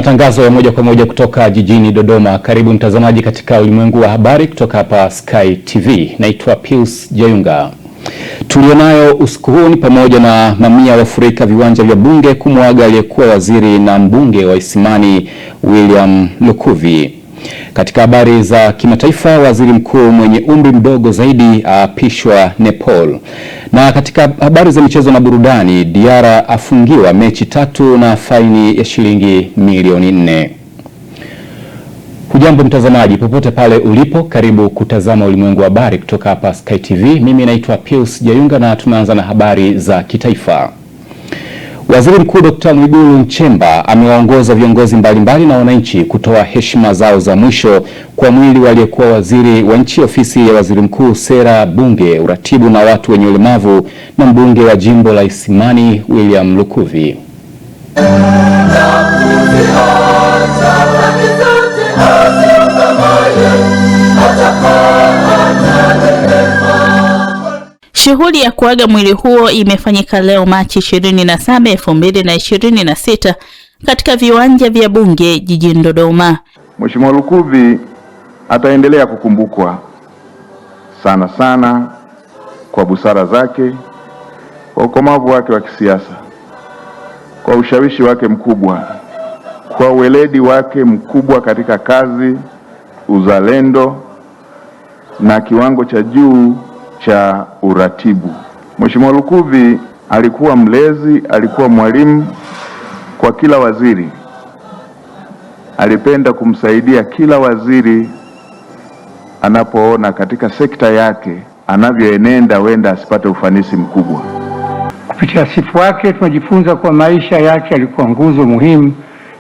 Matangazo ya moja kwa moja kutoka jijini Dodoma. Karibu mtazamaji katika ulimwengu wa habari kutoka hapa Sky TV. Naitwa Pius Jayunga. Tulionayo usiku huu ni pamoja na mamia wafurika viwanja vya bunge kumwaga aliyekuwa waziri na mbunge wa Isimani William Lukuvi. Katika habari za kimataifa, waziri mkuu mwenye umri mdogo zaidi aapishwa Nepal. Na katika habari za michezo na burudani, Diarra afungiwa mechi 3 na faini ya shilingi milioni 4. Hujambo mtazamaji popote pale ulipo, karibu kutazama ulimwengu wa habari kutoka hapa Sky TV. Mimi naitwa Pius Jayunga na tunaanza na habari za kitaifa. Waziri Mkuu Dr. Mwigulu Nchemba amewaongoza viongozi mbalimbali na wananchi kutoa heshima zao za mwisho kwa mwili wa aliyekuwa waziri wa nchi ofisi ya waziri mkuu, sera, bunge, uratibu na watu wenye ulemavu na mbunge wa jimbo la Isimani William Lukuvi. Shughuli ya kuaga mwili huo imefanyika leo Machi 27, 2026 katika viwanja vya bunge jijini Dodoma. Mheshimiwa Lukuvi ataendelea kukumbukwa sana kwa busara zake, kwa ukomavu wake wa kisiasa, kwa ushawishi wake mkubwa, kwa weledi wake mkubwa katika kazi, uzalendo na kiwango cha juu cha uratibu. Mheshimiwa Lukuvi alikuwa mlezi, alikuwa mwalimu kwa kila waziri. Alipenda kumsaidia kila waziri anapoona katika sekta yake anavyoenenda wenda asipate ufanisi mkubwa. Kupitia sifa wake tunajifunza kwa maisha yake alikuwa nguzo muhimu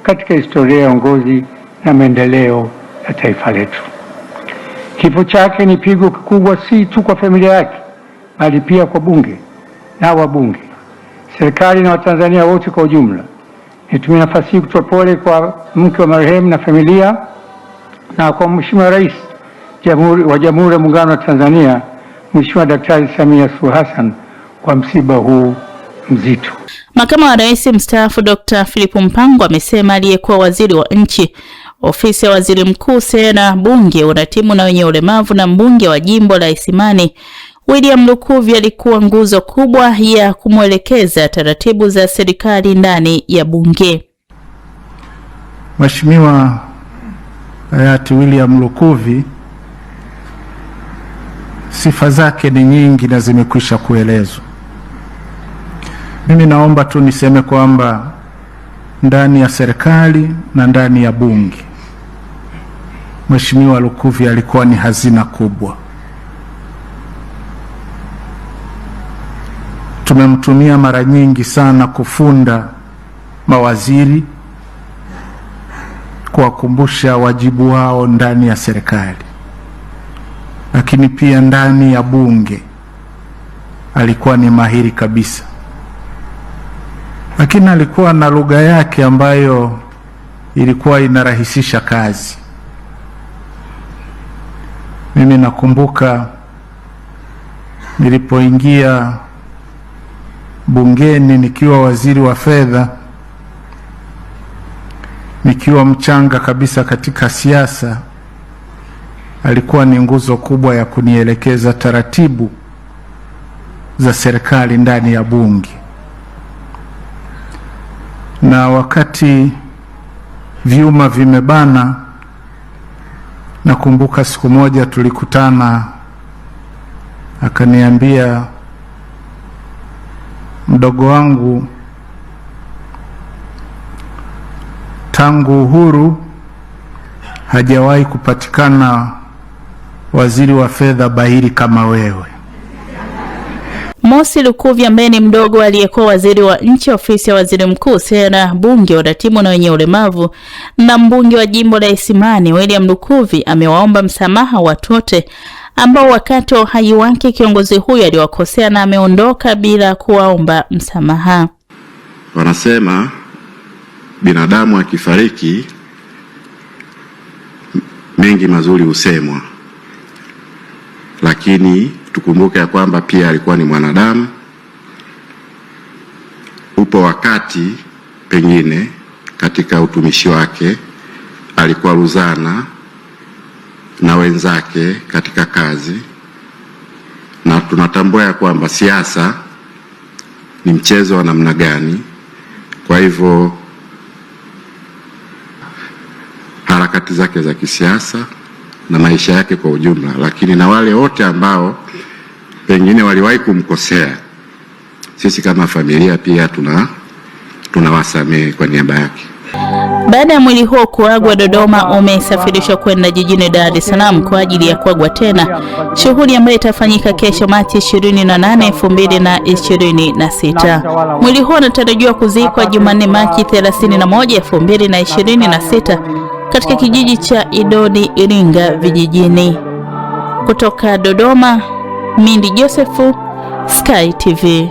katika historia ya uongozi na maendeleo ya taifa letu. Kifo chake ni pigo kubwa si tu kwa familia yake, bali pia kwa bunge na wabunge, serikali na Watanzania wote kwa ujumla. Nitumie nafasi hii kutoa pole kwa mke wa marehemu na familia na kwa Mheshimiwa Rais wa Jamhuri ya Muungano wa Tanzania, Mheshimiwa Daktari Samia Suluhu Hassan kwa msiba huu mzito. Makamu wa Rais mstaafu Dr. Philip Mpango amesema aliyekuwa waziri wa nchi ofisi ya waziri mkuu, sera, bunge, uratibu na wenye ulemavu na mbunge wa jimbo la Isimani William Lukuvi alikuwa nguzo kubwa ya kumwelekeza taratibu za serikali ndani ya bunge. Mheshimiwa hayati William Lukuvi, sifa zake ni nyingi na zimekwisha kuelezwa. Mimi naomba tu niseme kwamba ndani ya serikali na ndani ya bunge, Mheshimiwa Lukuvi alikuwa ni hazina kubwa. Tumemtumia mara nyingi sana kufunda mawaziri, kuwakumbusha wajibu wao ndani ya serikali, lakini pia ndani ya bunge alikuwa ni mahiri kabisa. Lakini alikuwa na lugha yake ambayo ilikuwa inarahisisha kazi. Mimi nakumbuka nilipoingia bungeni nikiwa waziri wa fedha, nikiwa mchanga kabisa katika siasa, alikuwa ni nguzo kubwa ya kunielekeza taratibu za serikali ndani ya bunge. Na wakati vyuma vimebana, nakumbuka siku moja tulikutana, akaniambia, mdogo wangu, tangu uhuru hajawahi kupatikana waziri wa fedha bahiri kama wewe. Mosi Lukuvi ambaye ni mdogo aliyekuwa waziri wa nchi ofisi ya waziri mkuu, sera, bunge, uratibu na wenye ulemavu na mbunge wa jimbo la Isimani William Lukuvi amewaomba msamaha watu wote ambao wakati wa uhai wake kiongozi huyu aliwakosea na ameondoka bila kuwaomba msamaha. Wanasema binadamu akifariki mengi mazuri husemwa, lakini tukumbuke ya kwamba pia alikuwa ni mwanadamu. Upo wakati pengine katika utumishi wake, alikuwa ruzana na wenzake katika kazi, na tunatambua ya kwamba siasa ni mchezo wa namna gani. Kwa hivyo harakati zake za kisiasa na maisha yake kwa ujumla, lakini na wale wote ambao pengine waliwahi kumkosea, sisi kama familia pia tunawasamehe kwa niaba yake. Baada ya mwili huo kuagwa Dodoma, umesafirishwa kwenda jijini Dar es Salaam kwa ajili ya kuagwa tena, shughuli ambayo itafanyika kesho Machi 28, 2026. Mwili huo unatarajiwa kuzikwa Jumanne Machi 31, 2026 katika kijiji cha Idodi, Iringa vijijini. Kutoka Dodoma, Mindi Josephu, Sky TV.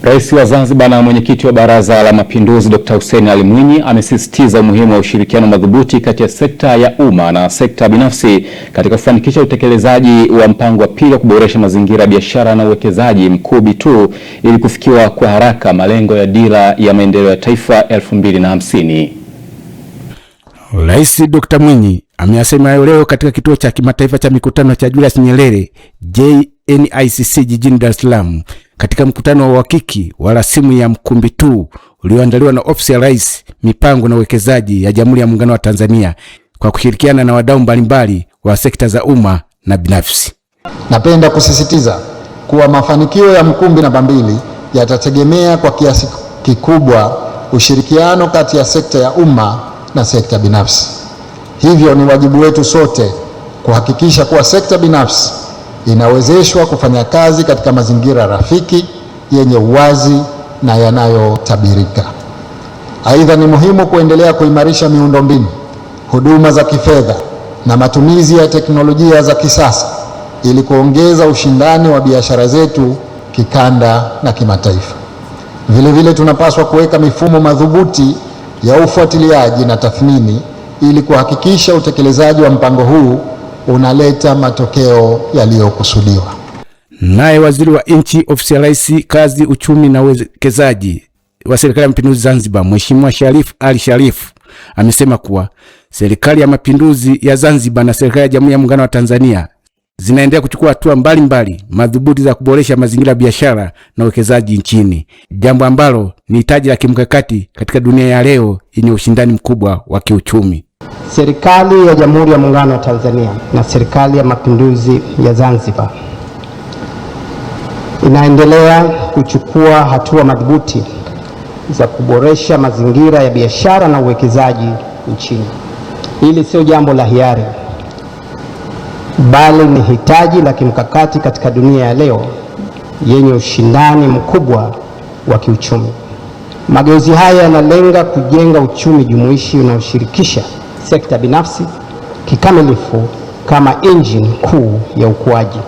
Rais wa Zanzibar na mwenyekiti wa Baraza la Mapinduzi Dr. Hussein Ali Mwinyi amesisitiza umuhimu wa ushirikiano madhubuti kati ya sekta ya umma na sekta binafsi katika kufanikisha utekelezaji wa mpango wa pili wa kuboresha mazingira ya biashara na uwekezaji Mkubi 2 ili kufikiwa kwa haraka malengo ya Dira ya Maendeleo ya Taifa 2050. Rais Dr. Mwinyi ameyasema hayo leo katika kituo cha kimataifa cha mikutano cha Julius Nyerere JNICC jijini Dar es Salaam, katika mkutano wa uhakiki wa rasimu ya Mkubi 2 ulioandaliwa na Ofisi ya Rais, Mipango na Uwekezaji ya Jamhuri ya Muungano wa Tanzania kwa kushirikiana na wadau mbalimbali wa sekta za umma na binafsi. Napenda kusisitiza kuwa mafanikio ya Mkubi namba 2 yatategemea kwa kiasi kikubwa ushirikiano kati ya sekta ya umma na sekta binafsi. Hivyo ni wajibu wetu sote kuhakikisha kuwa sekta binafsi inawezeshwa kufanya kazi katika mazingira rafiki, yenye uwazi na yanayotabirika. Aidha, ni muhimu kuendelea kuimarisha miundombinu, huduma za kifedha na matumizi ya teknolojia za kisasa ili kuongeza ushindani wa biashara zetu kikanda na kimataifa. Vile tunapaswa kuweka mifumo madhubuti ya ufuatiliaji na tathmini ili kuhakikisha utekelezaji wa mpango huu unaleta matokeo yaliyokusudiwa. Naye Waziri wa Nchi, Ofisi ya Rais, Kazi, Uchumi na Uwekezaji wa Serikali ya Mapinduzi Zanzibar, Mheshimiwa Sharif Ali Sharif amesema kuwa Serikali ya Mapinduzi ya Zanzibar na Serikali ya Jamhuri ya Muungano wa Tanzania zinaendelea kuchukua hatua mbalimbali madhubuti za kuboresha mazingira ya biashara na uwekezaji nchini, jambo ambalo ni hitaji la kimkakati katika dunia ya leo yenye ushindani mkubwa wa kiuchumi. Serikali ya Jamhuri ya Muungano wa Tanzania na Serikali ya Mapinduzi ya Zanzibar inaendelea kuchukua hatua madhubuti za kuboresha mazingira ya biashara na uwekezaji nchini. Hili sio jambo la hiari, bali ni hitaji la kimkakati katika dunia ya leo yenye ushindani mkubwa wa kiuchumi. Mageuzi haya yanalenga kujenga uchumi jumuishi unaoshirikisha sekta binafsi kikamilifu kama engine kuu ya ukuaji.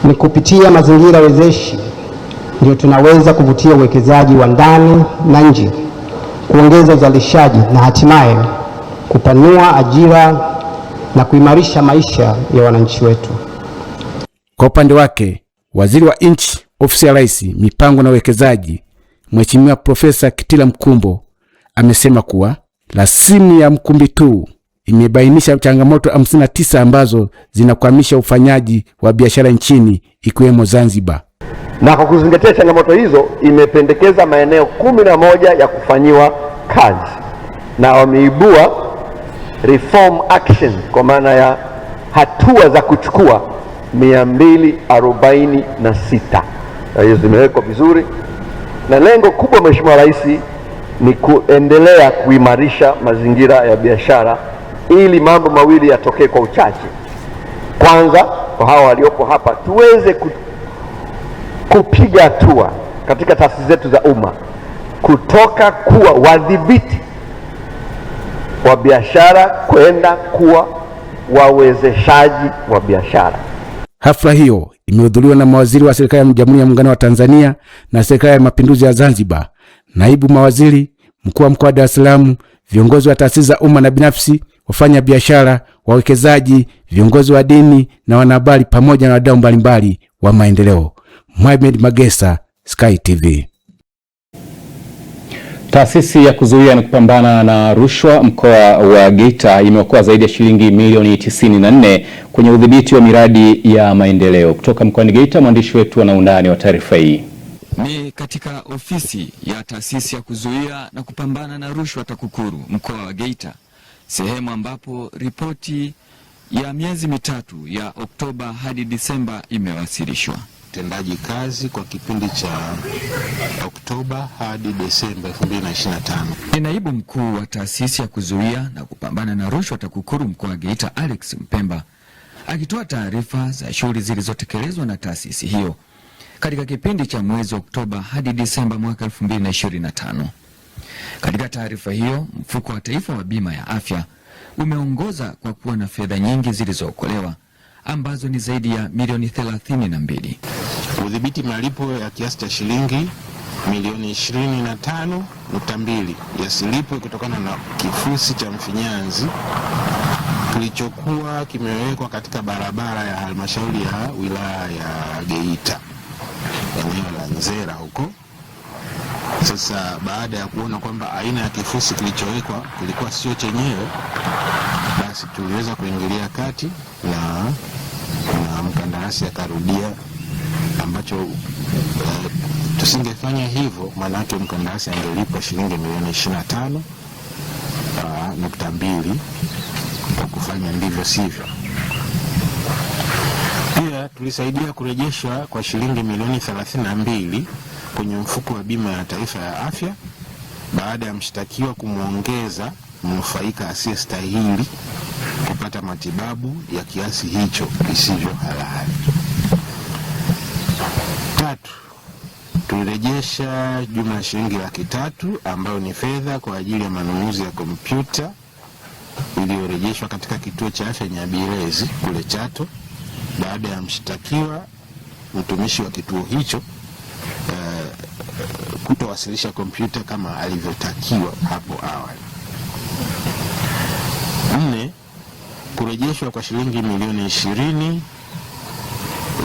Ni kupitia mazingira wezeshi ndio tunaweza kuvutia uwekezaji wa ndani na nje, kuongeza uzalishaji na hatimaye kupanua ajira na kuimarisha maisha ya wananchi wetu. Kwa upande wake, Waziri wa Nchi, Ofisi ya Rais, Mipango na Uwekezaji, Mheshimiwa Profesa Kitila Mkumbo amesema kuwa rasimu ya Mkubi 2 imebainisha changamoto 59 ambazo zinakwamisha ufanyaji wa biashara nchini ikiwemo Zanzibar. Na kwa kuzingatia changamoto hizo, imependekeza maeneo 11 ya kufanyiwa kazi na wameibua reform action kwa maana ya hatua za kuchukua 246. Hizo zimewekwa vizuri, na lengo kubwa Mheshimiwa Rais ni kuendelea kuimarisha mazingira ya biashara ili mambo mawili yatokee kwa uchache. Kwanza, kwa hawa waliopo hapa tuweze kupiga hatua katika taasisi zetu za umma kutoka kuwa wadhibiti wa biashara kwenda kuwa wawezeshaji wa biashara. Hafla hiyo imehudhuriwa na mawaziri wa Serikali ya Jamhuri ya Muungano wa Tanzania na Serikali ya Mapinduzi ya Zanzibar, naibu mawaziri, mkuu wa mkoa wa Dar es Salaam, viongozi wa taasisi za umma na binafsi, wafanya biashara, wawekezaji, viongozi wa dini na wanahabari pamoja na wadau mbalimbali wa maendeleo. Mohamed Magesa, Sky TV. Taasisi ya kuzuia na kupambana na rushwa mkoa wa Geita imeokoa zaidi ya shilingi milioni 94 kwenye udhibiti wa miradi ya maendeleo. Kutoka mkoani Geita, mwandishi wetu ana undani wa taarifa hii. Ni katika ofisi ya taasisi ya kuzuia na kupambana na rushwa TAKUKURU mkoa wa Geita, sehemu ambapo ripoti ya miezi mitatu ya Oktoba hadi Disemba imewasilishwa. Utendaji kazi kwa kipindi cha Oktoba hadi Desemba 2025. Ni naibu mkuu wa taasisi ya kuzuia na kupambana na rushwa TAKUKURU mkoa wa Geita, Alex Mpemba, akitoa taarifa za shughuli zilizotekelezwa na taasisi hiyo katika kipindi cha mwezi Oktoba hadi Disemba mwaka 2025. Katika taarifa hiyo, mfuko wa taifa wa bima ya afya umeongoza kwa kuwa na fedha nyingi zilizookolewa ambazo ni zaidi ya milioni 32. Udhibiti malipo ya kiasi cha shilingi milioni 25.2 yasilipwe kutokana na kifusi cha mfinyanzi kilichokuwa kimewekwa katika barabara ya halmashauri ya wilaya ya Geita, eneo la Nzera huko. Sasa baada ya kuona kwamba aina ya kifusi kilichowekwa kilikuwa sio chenyewe, basi tuliweza kuingilia kati na mkandarasi akarudia, ambacho tusingefanya hivyo maana yake mkandarasi angelipwa shilingi milioni 25.2 kwa kufanya ndivyo sivyo. Pia tulisaidia kurejeshwa kwa shilingi milioni 32 kwenye mfuko wa bima ya taifa ya afya baada ya mshtakiwa kumwongeza mnufaika asiyestahili kupata matibabu ya kiasi hicho isivyo halali. 3, tulirejesha jumla ya shilingi 300,000 ambayo ni fedha kwa ajili ya manunuzi ya kompyuta iliyorejeshwa katika kituo cha afya Nyabirezi kule Chato baada ya mshtakiwa mtumishi wa kituo hicho kutowasilisha kompyuta kama alivyotakiwa hapo awali. 4, kurejeshwa kwa shilingi milioni 20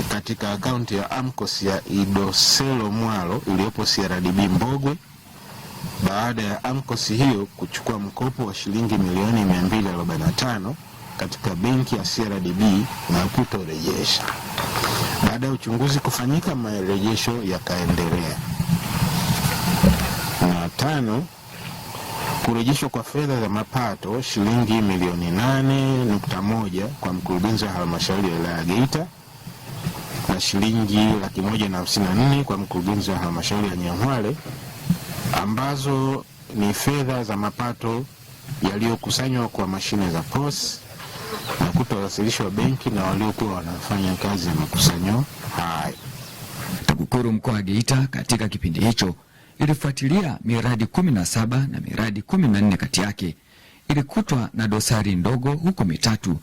katika akaunti ya AMCOS ya Idoselo Mwalo iliyopo CRDB Mbogwe baada ya AMCOS hiyo kuchukua mkopo wa shilingi milioni 245 katika benki ya CRDB na kutorejesha. Baada ya uchunguzi kufanyika, marejesho yakaendelea. Na 5, kurejeshwa kwa fedha za mapato shilingi milioni 8.1 kwa mkurugenzi wa halmashauri ya wilaya ya Geita na shilingi 154 kwa mkurugenzi wa halmashauri ya Nyang'hwale, ambazo ni fedha za mapato yaliyokusanywa kwa mashine za POS na kutowasilishwa benki na waliokuwa wanafanya kazi ya makusanyo hayo. TAKUKURU mkoa wa Geita katika kipindi hicho ilifuatilia miradi 17 na miradi 14 kati yake ilikutwa na dosari ndogo, huko mitatu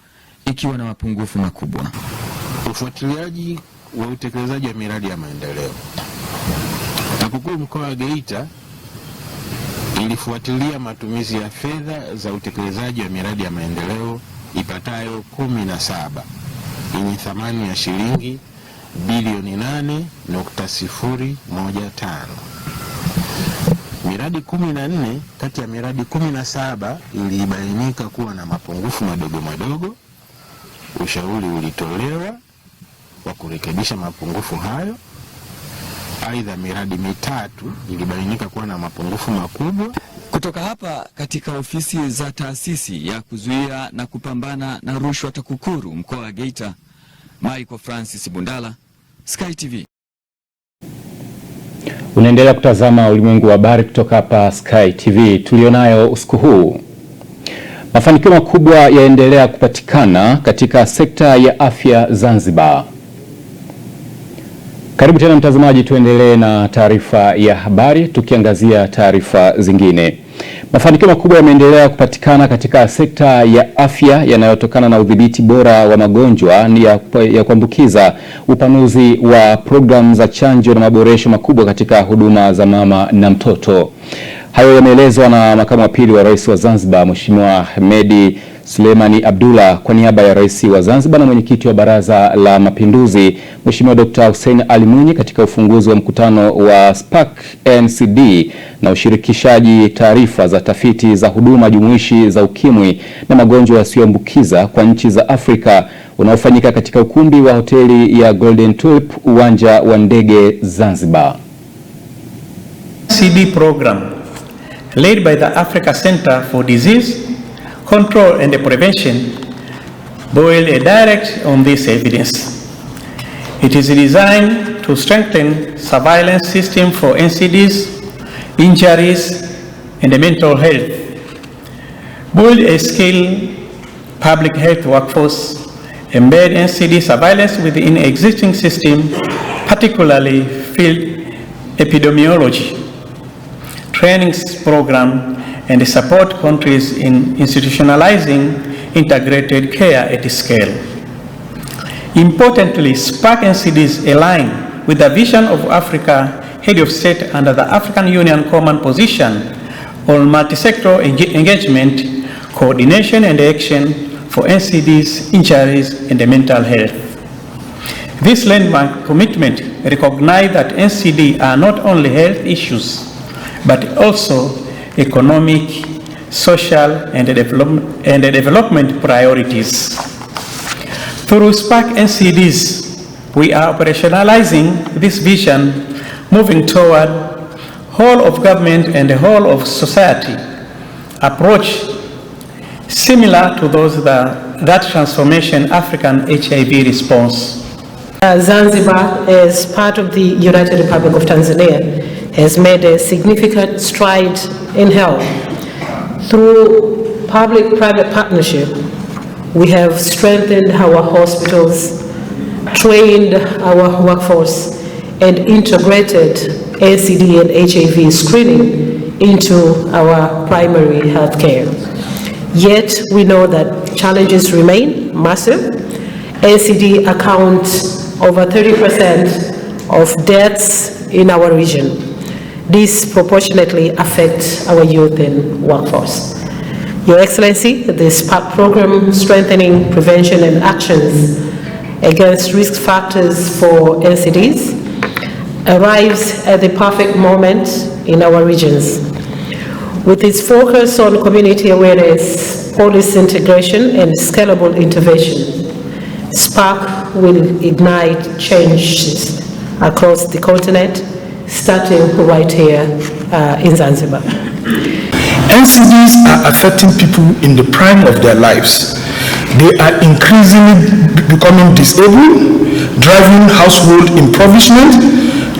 ikiwa na mapungufu makubwa. Ufuatiliaji wa utekelezaji wa miradi ya maendeleo. TAKUKURU mkoa wa Geita ilifuatilia matumizi ya fedha za utekelezaji wa miradi ya maendeleo ipatayo 17 yenye thamani ya shilingi bilioni 8.015. Miradi 14 kati ya miradi 17 ilibainika kuwa na mapungufu madogo madogo. Ushauri ulitolewa wa kurekebisha mapungufu hayo. Aidha, miradi mitatu ilibainika kuwa na mapungufu makubwa. Kutoka hapa katika ofisi za taasisi ya kuzuia na kupambana na rushwa TAKUKURU mkoa wa Geita, Michael Francis Bundala, Sky TV. Unaendelea kutazama ulimwengu wa habari kutoka hapa Sky TV. Tulionayo usiku huu: mafanikio makubwa yaendelea kupatikana katika sekta ya afya Zanzibar. Karibu tena mtazamaji, tuendelee na taarifa ya habari tukiangazia taarifa zingine. Mafanikio makubwa yameendelea kupatikana katika sekta ya afya yanayotokana na udhibiti bora wa magonjwa ya kuambukiza, upanuzi wa programu za chanjo na maboresho makubwa katika huduma za mama na mtoto. Hayo yameelezwa na makamu wa pili wa rais wa Zanzibar Mheshimiwa Hemedi Suleimani Abdullah kwa niaba ya rais wa Zanzibar na mwenyekiti wa Baraza la Mapinduzi Mheshimiwa Dr. Hussein Ali Mwinyi katika ufunguzi wa mkutano wa Spark NCD na ushirikishaji taarifa za tafiti za huduma jumuishi za ukimwi na magonjwa yasiyoambukiza kwa nchi za Afrika unaofanyika katika ukumbi wa hoteli ya Golden Tulip, uwanja wa ndege Zanzibar. NCD program led by the Africa Center for Disease Control and Prevention boil a direct on this evidence. It is designed to strengthen surveillance system for NCDs, injuries, and mental health, build a skilled public health workforce, embed NCD surveillance within existing system, particularly field epidemiology, trainings program, and support countries in institutionalizing integrated care at scale. Importantly, Spark NCDs align with the vision of Africa Head of State under the African Union Common Position on multi-sector engagement, coordination and action for NCDs, injuries, and mental health. This landmark commitment recognizes that NCD are not only health issues, but also economic, social, and development priorities. Through Spark NCDs, we are operationalizing this vision, moving toward whole of government and the whole of society approach similar to those that transformation African HIV response. Zanzibar, as part of the United Republic of Tanzania, has made a significant stride in health. Through public-private partnership, we have strengthened our hospitals, trained our workforce, and integrated NCD and HIV screening into our primary health care. Yet we know that challenges remain massive. NCD accounts over 30% of deaths in our region. This disproportionately affects our youth and workforce. Your Excellency, the Spark program strengthening prevention and actions against risk factors for NCDs arrives at the perfect moment in our regions. With its focus on community awareness, policy integration, and scalable intervention, Spark will ignite changes across the continent, starting right here in Zanzibar. NCDs are affecting people in the prime of their lives. They are increasingly becoming disabled, driving household impoverishment,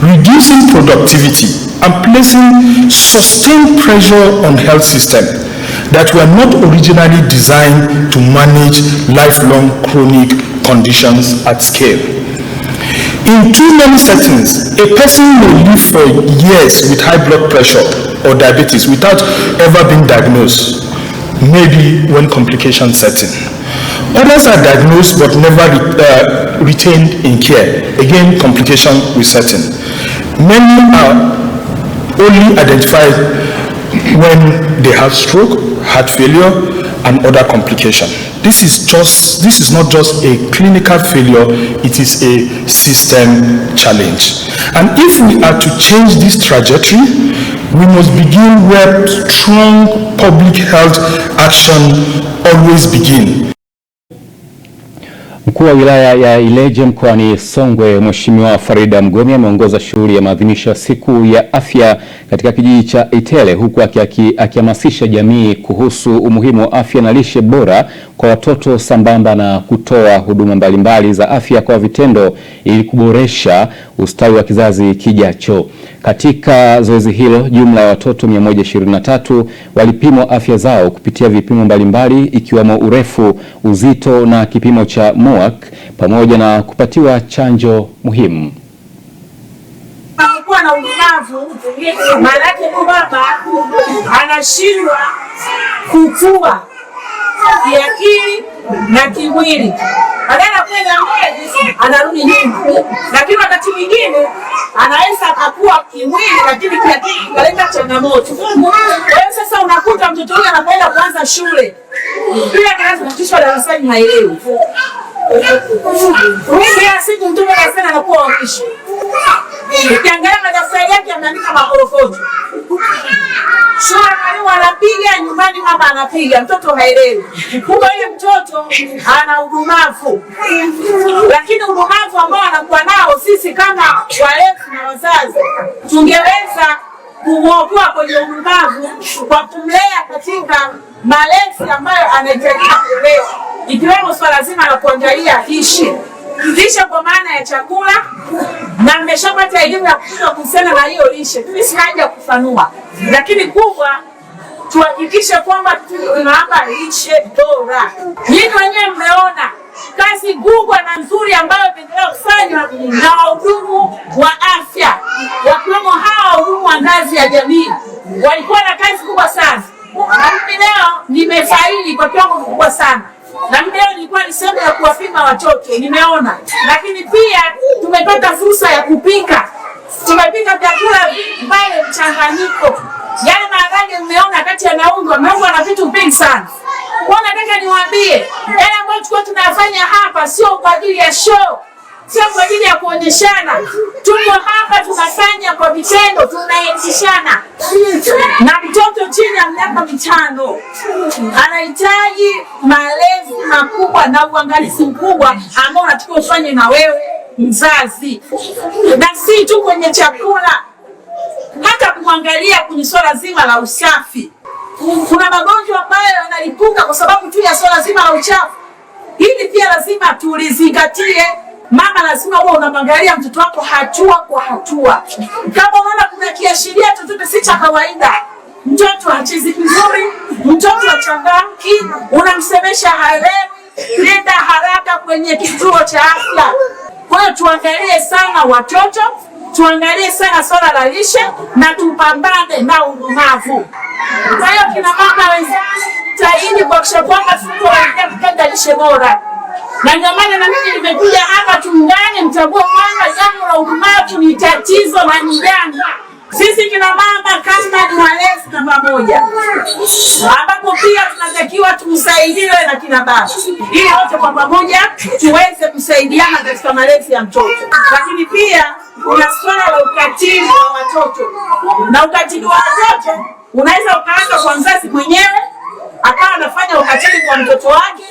reducing productivity, and placing sustained pressure on health systems that were not originally designed to manage lifelong chronic conditions at scale. In too many settings, a person may live for years with high blood pressure or diabetes without ever being diagnosed, maybe when complications set in. Others are diagnosed but never retained in care. Again, complication will set in. Many are only identified when they have stroke, heart failure, and other complications. This is not just a clinical failure, it is a system challenge. And if we are to change this trajectory, we must begin where strong public health action always begin. Mkuu wa wilaya ya Ileje mkoani Songwe, Mheshimiwa Farida Mgomi ameongoza shughuli ya maadhimisho ya siku ya afya katika kijiji cha Itele, huku akihamasisha jamii kuhusu umuhimu wa afya na lishe bora kwa watoto sambamba na kutoa huduma mbalimbali za afya kwa vitendo ili kuboresha ustawi wa kizazi kijacho. Katika zoezi hilo, jumla ya watoto 123 walipimwa afya zao kupitia vipimo mbalimbali ikiwemo urefu, uzito na kipimo cha MUAC pamoja na kupatiwa chanjo muhimu. Kuwa na ulemavu maana yake baba anashindwa kukua kiakili na kimwili, badala kwenda mbele anarudi nyuma, lakini wakati mwingine anaweza akakua kimwili, lakini kiakili kikaleta changamoto. Kwa hiyo sasa unakuta mtoto huyu anapoenda kuanza shule, bila kiasi kufundishwa darasani haelewi. Kila siku mtoto darasani anakuwa wakishi. Ukiangalia madaftari yake ameandika makorokocho. Shule mwalimu anapiga, nyumbani mama anapiga, mtoto haelewi. Kumbe yule mtoto ana udumavu. Lakini udumavu ambao anakuwa nao, sisi kama walezi na wazazi tungeweza kumwokoa kwenye udumavu kwa kumlea katika malezi ambayo anahitaji kulewa, ikiwemo swala zima la kuangalia lishe kwa maana ya chakula, na mmeshapata elimu ya kutosha kuhusiana na hiyo lishe. Mimi si haja kufanua, lakini kubwa tuhakikishe kwamba tunawapa lishe bora. Nyinyi wenyewe mmeona kazi kubwa na nzuri ambayo imeendelea kufanywa na wahudumu wa afya, wakiwemo hawa wahudumu wa ngazi ya jamii. Walikuwa na kazi kubwa sana, na mimi leo nimefaili kwa kiwango kikubwa sana. Na mimi leo nilikuwa ni sehemu ya kuwapima watoto, nimeona. Lakini pia tumepata fursa ya kupika. Tumepika vyakula vile mchanganyiko. Yale maharage mmeona kati yanaungwa na vitu vingi sana. Kwa nataka niwaambie, yale ambayo tulikuwa tunayafanya hapa sio kwa ajili ya show, sio kwa ajili ya kuonyeshana. Tuko hapa tunafanya kwa vitendo, tunaelimishana. Na mtoto chini ya miaka 5 anahitaji malezi makubwa na uangalizi mkubwa ambao unatakiwa ufanye na wewe mzazi. Na si tu kwenye chakula, hata kumwangalia kwenye swala zima la usafi. Kuna magonjwa ambayo yanalipuka kwa sababu tu ya swala zima la uchafu. Hili pia lazima tulizingatie. Mama lazima uwe unamwangalia mtoto wako hatua kwa hatua. Kama unaona kuna kiashiria chochote si cha kawaida, mtoto hachezi vizuri, mtoto hachangamki, unamsemesha haelewi, nenda haraka kwenye kituo cha afya. Kwa hiyo tuangalie sana watoto, tuangalie sana swala la lishe na tupambane na udumavu. Kwa hiyo kina mama wenzangu, tahidi kuhakikisha kwamba tunaendelea kupenda lishe bora. Na ndio maana na mimi nimekuja hapa tuungane, mtambue kwamba jambo la udumavu ni tatizo la njanga. Sisi kina mama kama ni walezi namba moja, ambapo pia tunatakiwa tumsaidiwe na kina baba, ili wote kwa pamoja tuweze kusaidiana katika malezi ya mtoto. Lakini pia kuna swala la ukatili wa watoto, na ukatili wa watoto unaweza ukaanza kwa mzazi mwenyewe akawa anafanya ukatili kwa mtoto wake,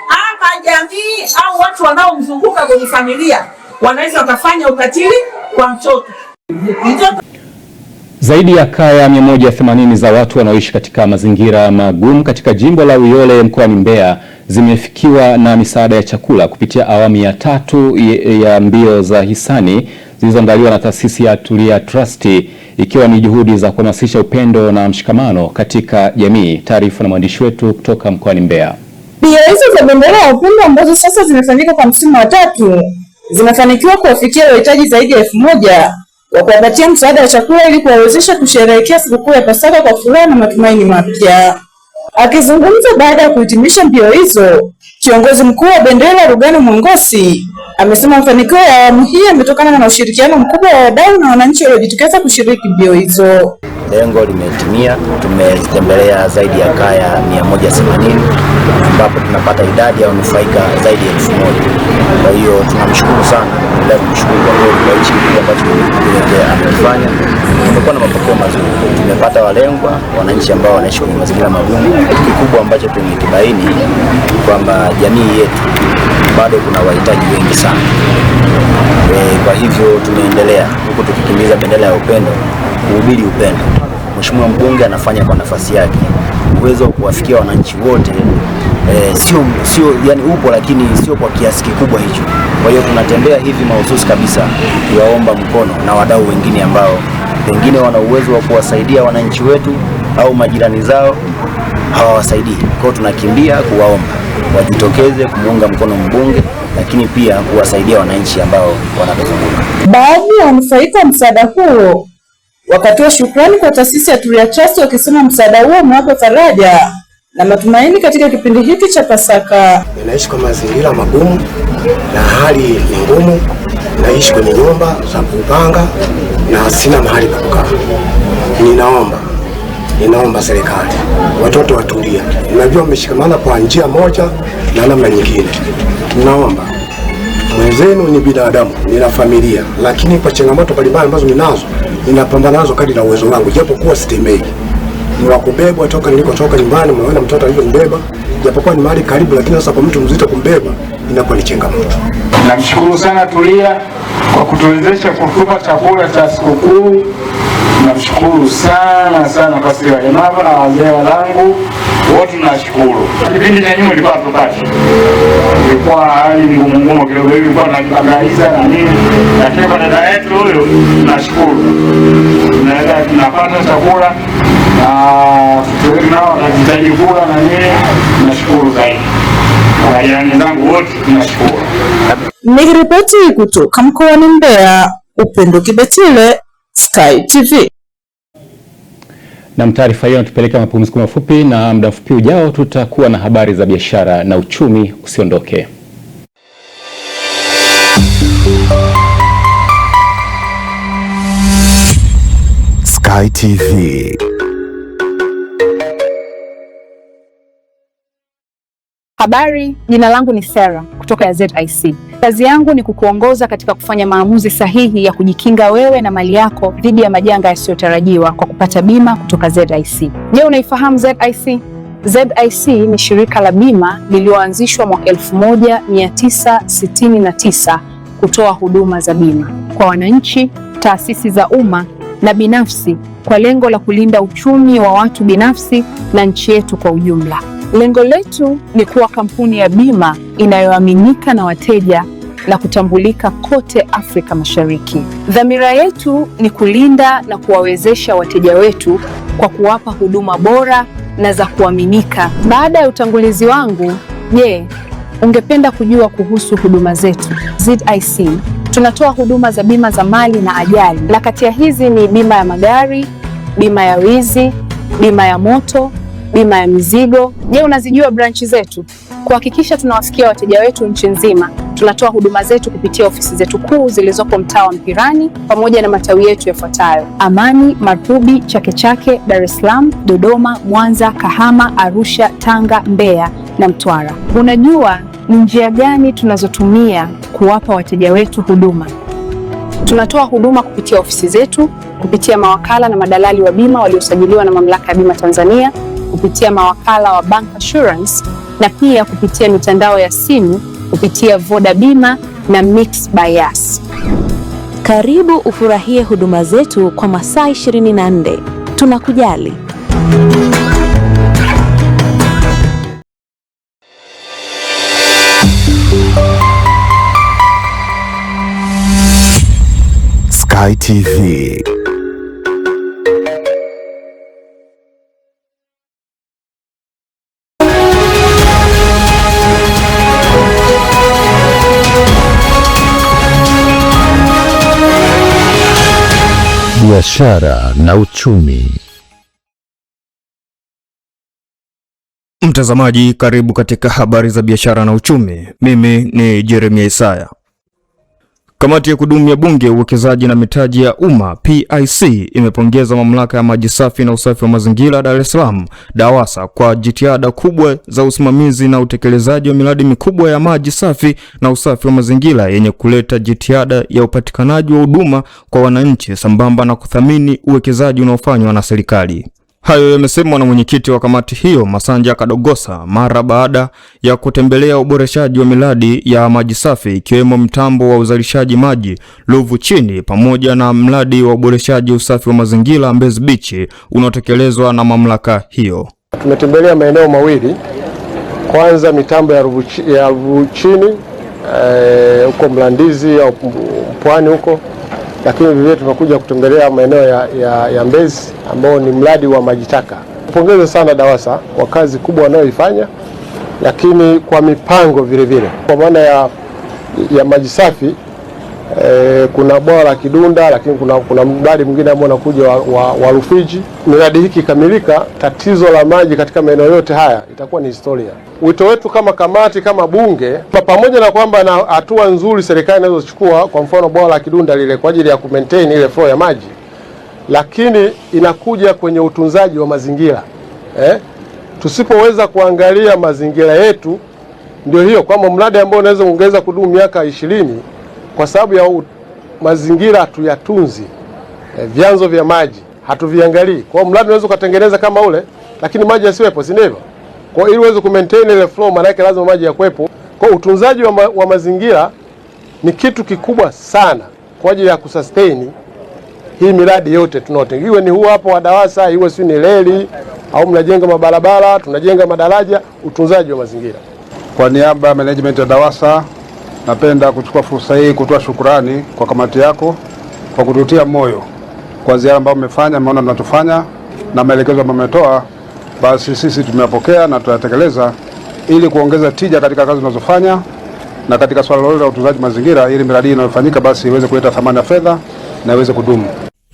ama jamii au watu wanaomzunguka kwenye familia wanaweza wakafanya ukatili kwa mtoto. Zaidi ya kaya 180 za watu wanaoishi katika mazingira magumu katika jimbo la Uyole mkoani Mbeya zimefikiwa na misaada ya chakula kupitia awamu ya 3 ya mbio za hisani zilizoandaliwa na taasisi ya Tulia Trust, ikiwa ni juhudi za kuhamasisha upendo na mshikamano katika jamii. Taarifa na mwandishi wetu kutoka mkoani Mbeya. Mbio hizo za bendera ya upendo ambazo sasa zimefanyika kwa msimu wa 3 zinafanikiwa kuwafikia wahitaji zaidi ya 1000 wa kuwapatia msaada wa chakula ili kuwawezesha kusherehekea sikukuu ya Pasaka kwa furaha na matumaini mapya. Akizungumza baada ya kuhitimisha mbio hizo, kiongozi mkuu wa bendera Rugano Mwangosi amesema mafanikio ya awamu hii yametokana na ushirikiano mkubwa wa wadau na wananchi waliojitokeza kushiriki mbio hizo. Lengo limetimia. Tumetembelea zaidi ya kaya 180 ambapo tunapata idadi ya wanufaika zaidi ya 1000. Kwa hiyo tunamshukuru sana, ndio kumshukuru kwa hichi kitu ambacho amekifanya. Tumekuwa na mapokeo mazuri. Tumepata walengwa, wananchi ambao wanaishi kwenye mazingira magumu. Kitu kikubwa ambacho tumekibaini kwamba jamii yetu bado kuna wahitaji wengi sana. Kwa hivyo tumeendelea huku tukikimbiza bendera ya upendo, kuhubiri upendo. Mheshimiwa mbunge anafanya kwa nafasi yake uwezo wa kuwafikia wananchi wote, sio yani upo, lakini sio kwa kiasi kikubwa hicho. Kwa hiyo tunatembea hivi mahususi kabisa kuwaomba mkono na wadau wengine ambao pengine wana uwezo wa kuwasaidia wananchi wetu au majirani zao hawawasaidii. Kwa hiyo tunakimbia kuwaomba wajitokeze kumuunga mkono mbunge, lakini pia kuwasaidia wananchi ambao wanatuzunguka. Baadhi ya wanufaika wa msaada huo wakatoa shukrani kwa taasisi ya Tulia Trust, wakisema msaada huo umewapa faraja na matumaini katika kipindi hiki cha Pasaka. Ninaishi kwa mazingira magumu na hali ni ngumu, naishi kwenye nyumba za kupanga na sina mahali pa kukaa. Ninaomba serikali, watoto watulie. Najua wameshikamana kwa njia moja na namna nyingine. Ninaomba, mwenzenu ni binadamu, nina familia, lakini kwa changamoto mbalimbali ambazo ninapambana nazo kadri na uwezo wangu, japo kuwa sitembei. Ni wakubebwa toka nilikotoka nyumbani, mwana mtoto alivyonibeba, japokuwa ni mahali karibu, lakini sasa kwa mtu mzito kumbeba inakuwa ni changamoto. Namshukuru sana Tulia kwa kutuwezesha kutupa chakula cha sikukuu. Namshukuru sana kwa sisi walemavu na wazee wangu wote, tunashukuru. Kipindi cha nyuma ilikuwa tupati, ilikuwa hali ngumu kidogo hivi, ilikuwa tunakabaiza na nini, lakini kwa dada yetu huyo tunashukuru, tunapata chakula na tuwe nao tunajitahidi kula na nini, tunashukuru zaidi. Kwa jirani zangu wote tunashukuru. Nikiripoti kutoka mkoani Mbeya, Upendo Kibetile, Sky TV. Na taarifa hiyo inatupeleka mapumziko mafupi, na muda mfupi ujao tutakuwa na habari za biashara na uchumi. Usiondoke. Sky TV. Habari, jina langu ni Sarah kutoka ZIC. Kazi yangu ni kukuongoza katika kufanya maamuzi sahihi ya kujikinga wewe na mali yako dhidi ya majanga yasiyotarajiwa kwa kupata bima kutoka ZIC. Je, unaifahamu ZIC? ZIC ni shirika la bima lililoanzishwa mwaka 1969 kutoa huduma za bima kwa wananchi, taasisi za umma na binafsi kwa lengo la kulinda uchumi wa watu binafsi na nchi yetu kwa ujumla. Lengo letu ni kuwa kampuni ya bima inayoaminika na wateja na kutambulika kote Afrika Mashariki. Dhamira yetu ni kulinda na kuwawezesha wateja wetu kwa kuwapa huduma bora na za kuaminika. Baada ya utangulizi wangu, je, ungependa kujua kuhusu huduma zetu? ZIC tunatoa huduma za bima za mali na ajali, na kati ya hizi ni bima ya magari, bima ya wizi, bima ya moto, bima ya mizigo. Je, unazijua branchi zetu? Kuhakikisha tunawafikia wateja wetu nchi nzima, tunatoa huduma zetu kupitia ofisi zetu kuu zilizopo mtaa wa Mpirani pamoja na matawi yetu yafuatayo: Amani, Marubi, Chake Chake, Dar es Salaam, Dodoma, Mwanza, Kahama, Arusha, Tanga, Mbeya na Mtwara. Unajua ni njia gani tunazotumia kuwapa wateja wetu huduma? Tunatoa huduma kupitia ofisi zetu, kupitia mawakala na madalali wa bima waliosajiliwa na Mamlaka ya Bima Tanzania, kupitia mawakala wa Bank Assurance na pia kupitia mitandao ya simu kupitia Voda Bima na Mix by Yas. Karibu ufurahie huduma zetu kwa masaa 24. Tunakujali. Sky TV. Biashara na uchumi. Mtazamaji, karibu katika habari za biashara na uchumi. Mimi ni Jeremia Isaya. Kamati ya kudumu ya Bunge, uwekezaji na mitaji ya umma PIC imepongeza Mamlaka ya Maji Safi na Usafi wa Mazingira Dar es Salaam DAWASA kwa jitihada kubwa za usimamizi na utekelezaji wa miradi mikubwa ya maji safi na usafi wa mazingira yenye kuleta jitihada ya upatikanaji wa huduma kwa wananchi sambamba na kuthamini uwekezaji unaofanywa na serikali. Hayo yamesemwa na mwenyekiti wa kamati hiyo Masanja Kadogosa mara baada ya kutembelea uboreshaji wa miradi ya maji safi ikiwemo mtambo wa uzalishaji maji Ruvu Chini pamoja na mradi wa uboreshaji usafi wa mazingira Mbezi Beach unaotekelezwa na mamlaka hiyo. Tumetembelea maeneo mawili. Kwanza mitambo ya Ruvu Chini huko Mlandizi au Pwani huko, lakini vile tumekuja kutembelea maeneo ya Mbezi ambao ni mradi wa maji taka. Pongeza sana DAWASA kwa kazi kubwa wanayoifanya, lakini kwa mipango vile vile. Kwa maana ya maji safi kuna bwawa la Kidunda, lakini kuna mradi mwingine ambao unakuja wa Rufiji. Miradi hii ikikamilika, tatizo la maji katika maeneo yote haya itakuwa ni historia. Wito wetu kama kamati, kama bunge, pamoja na kwamba na hatua nzuri serikali inazochukua, kwa mfano bwawa la Kidunda lile kwa ajili ya kumaintain ile flow ya maji, lakini inakuja kwenye utunzaji wa mazingira. Tusipoweza kuangalia mazingira yetu, ndio hiyo kwamba mradi ambao unaweza kuongeza kudumu miaka 20 kwa sababu ya mazingira hatuyatunzi, vyanzo vya maji hatuviangalii. Kwa hiyo mradi unaweza kutengeneza kama ule, lakini maji yasiwepo, si ndivyo? Kwa hiyo ili uweze kumaintain ile flow, maana yake lazima maji yakuwepo. Kwa hiyo utunzaji wa mazingira ni kitu kikubwa sana kwa ajili ya kusustain hii miradi yote tunaotenga. Iwe ni huu hapo wa DAWASA, iwe si ni reli au mnajenga mabarabara, tunajenga madaraja, utunzaji wa mazingira. Kwa niaba ya management ya DAWASA, napenda kuchukua fursa hii kutoa shukrani kwa kamati yako kwa kututia moyo kwa ziara ambayo mmefanya, mmeona tunatufanya na maelekezo ambayo mmetoa, basi sisi tumeyapokea na tutatekeleza ili kuongeza tija katika kazi tunazofanya na katika swala lolote la utunzaji mazingira, ili miradi inayofanyika basi iweze kuleta thamani ya fedha na iweze kudumu.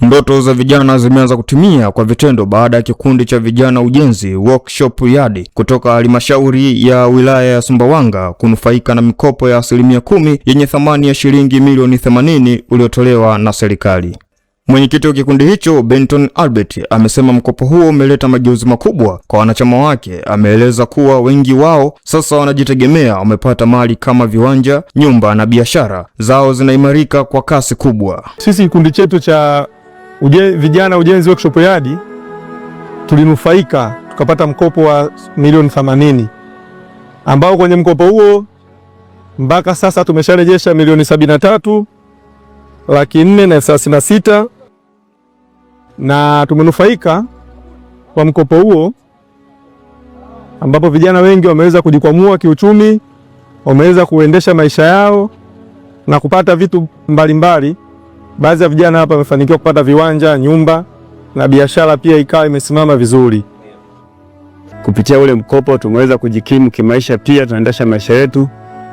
Ndoto za vijana zimeanza kutimia kwa vitendo baada ya kikundi cha vijana ujenzi workshop yadi kutoka halmashauri ya wilaya ya Sumbawanga kunufaika na mikopo ya 10% yenye thamani ya shilingi milioni 80 uliotolewa na serikali. Mwenyekiti wa kikundi hicho Benton Albert amesema mkopo huo umeleta mageuzi makubwa kwa wanachama wake. Ameeleza kuwa wengi wao sasa wanajitegemea, wamepata mali kama viwanja, nyumba na biashara zao zinaimarika kwa kasi kubwa. Sisi kikundi chetu cha vijana ujenzi workshop yadi tulinufaika tukapata mkopo wa milioni 80 ambao kwenye mkopo huo mpaka sasa tumesharejesha milioni 73,436 na tumenufaika kwa mkopo huo ambapo vijana wengi wameweza kujikwamua kiuchumi, wameweza kuendesha maisha yao na kupata vitu mbalimbali. Baadhi ya vijana hapa wamefanikiwa kupata viwanja, nyumba na biashara pia ikawa imesimama vizuri. Kupitia ule mkopo tumeweza kujikimu kimaisha, pia tunaendesha maisha yetu,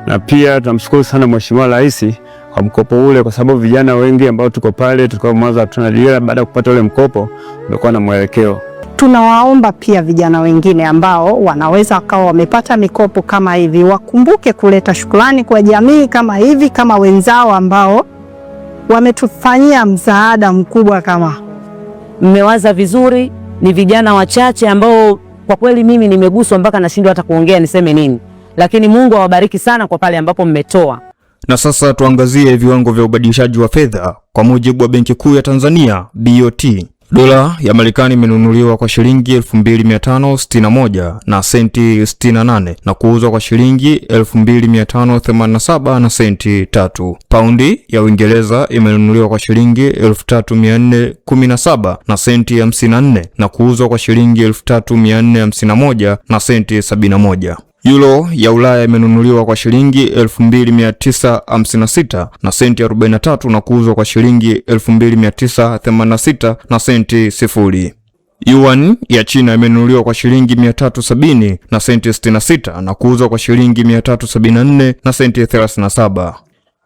na pia tunamshukuru sana Mheshimiwa Rais kwa mkopo ule, kwa sababu vijana wengi ambao tuko pale tulikuwa mwanzo tunadira, baada ya kupata ule mkopo tumekuwa na mwelekeo. Tunawaomba pia vijana wengine ambao wanaweza akawa wamepata mikopo kama hivi wakumbuke kuleta shukrani kwa jamii kama hivi, kama wenzao ambao wametufanyia msaada mkubwa. Kama mmewaza vizuri, ni vijana wachache ambao kwa kweli mimi nimeguswa mpaka nashindwa hata kuongea niseme nini, lakini Mungu awabariki sana kwa pale ambapo mmetoa. Na sasa tuangazie viwango vya ubadilishaji wa fedha. Kwa mujibu wa Benki Kuu ya Tanzania BOT, dola ya Marekani imenunuliwa kwa shilingi 2561 na senti 68 na kuuzwa kwa shilingi 2587 na senti 3. Paundi ya Uingereza imenunuliwa kwa shilingi 3417 na senti 54 na kuuzwa kwa shilingi 3451 na senti 71. Euro ya Ulaya imenunuliwa kwa shilingi 2956 na senti 43 na kuuzwa kwa shilingi 2986 na senti 0. Yuan ya China imenunuliwa kwa shilingi 370 na senti 66 na kuuzwa kwa shilingi 374 na senti 37.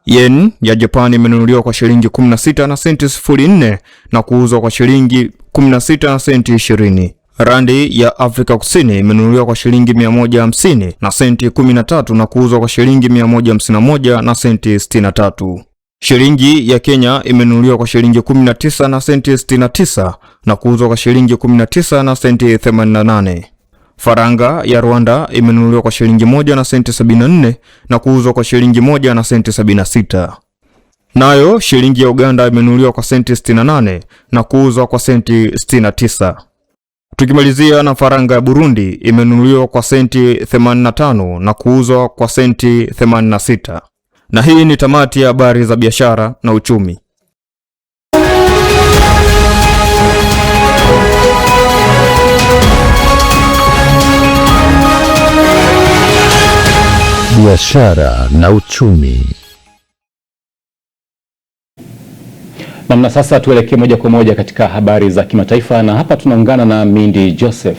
Yen ya Japan imenunuliwa kwa shilingi 16 na senti 04 na kuuzwa kwa shilingi 16 na senti 20. Randi ya Afrika Kusini imenunuliwa kwa shilingi 150 na senti 13 na kuuzwa kwa shilingi 151 na senti 63. Shilingi ya Kenya imenunuliwa kwa shilingi 19 na senti 69 na kuuzwa kwa shilingi 19 na senti 88. Faranga ya Rwanda imenunuliwa kwa shilingi 1 na senti 74 na kuuzwa kwa shilingi 1 na senti 76. Nayo shilingi ya Uganda imenunuliwa kwa senti 68 na kuuzwa kwa senti 69. Tukimalizia na faranga ya Burundi imenunuliwa kwa senti 85 na kuuzwa kwa senti 86. Na hii ni tamati ya habari za biashara na uchumi. Biashara na uchumi. Na sasa tuelekee moja kwa moja katika habari za kimataifa, na hapa tunaungana na Mindi Joseph.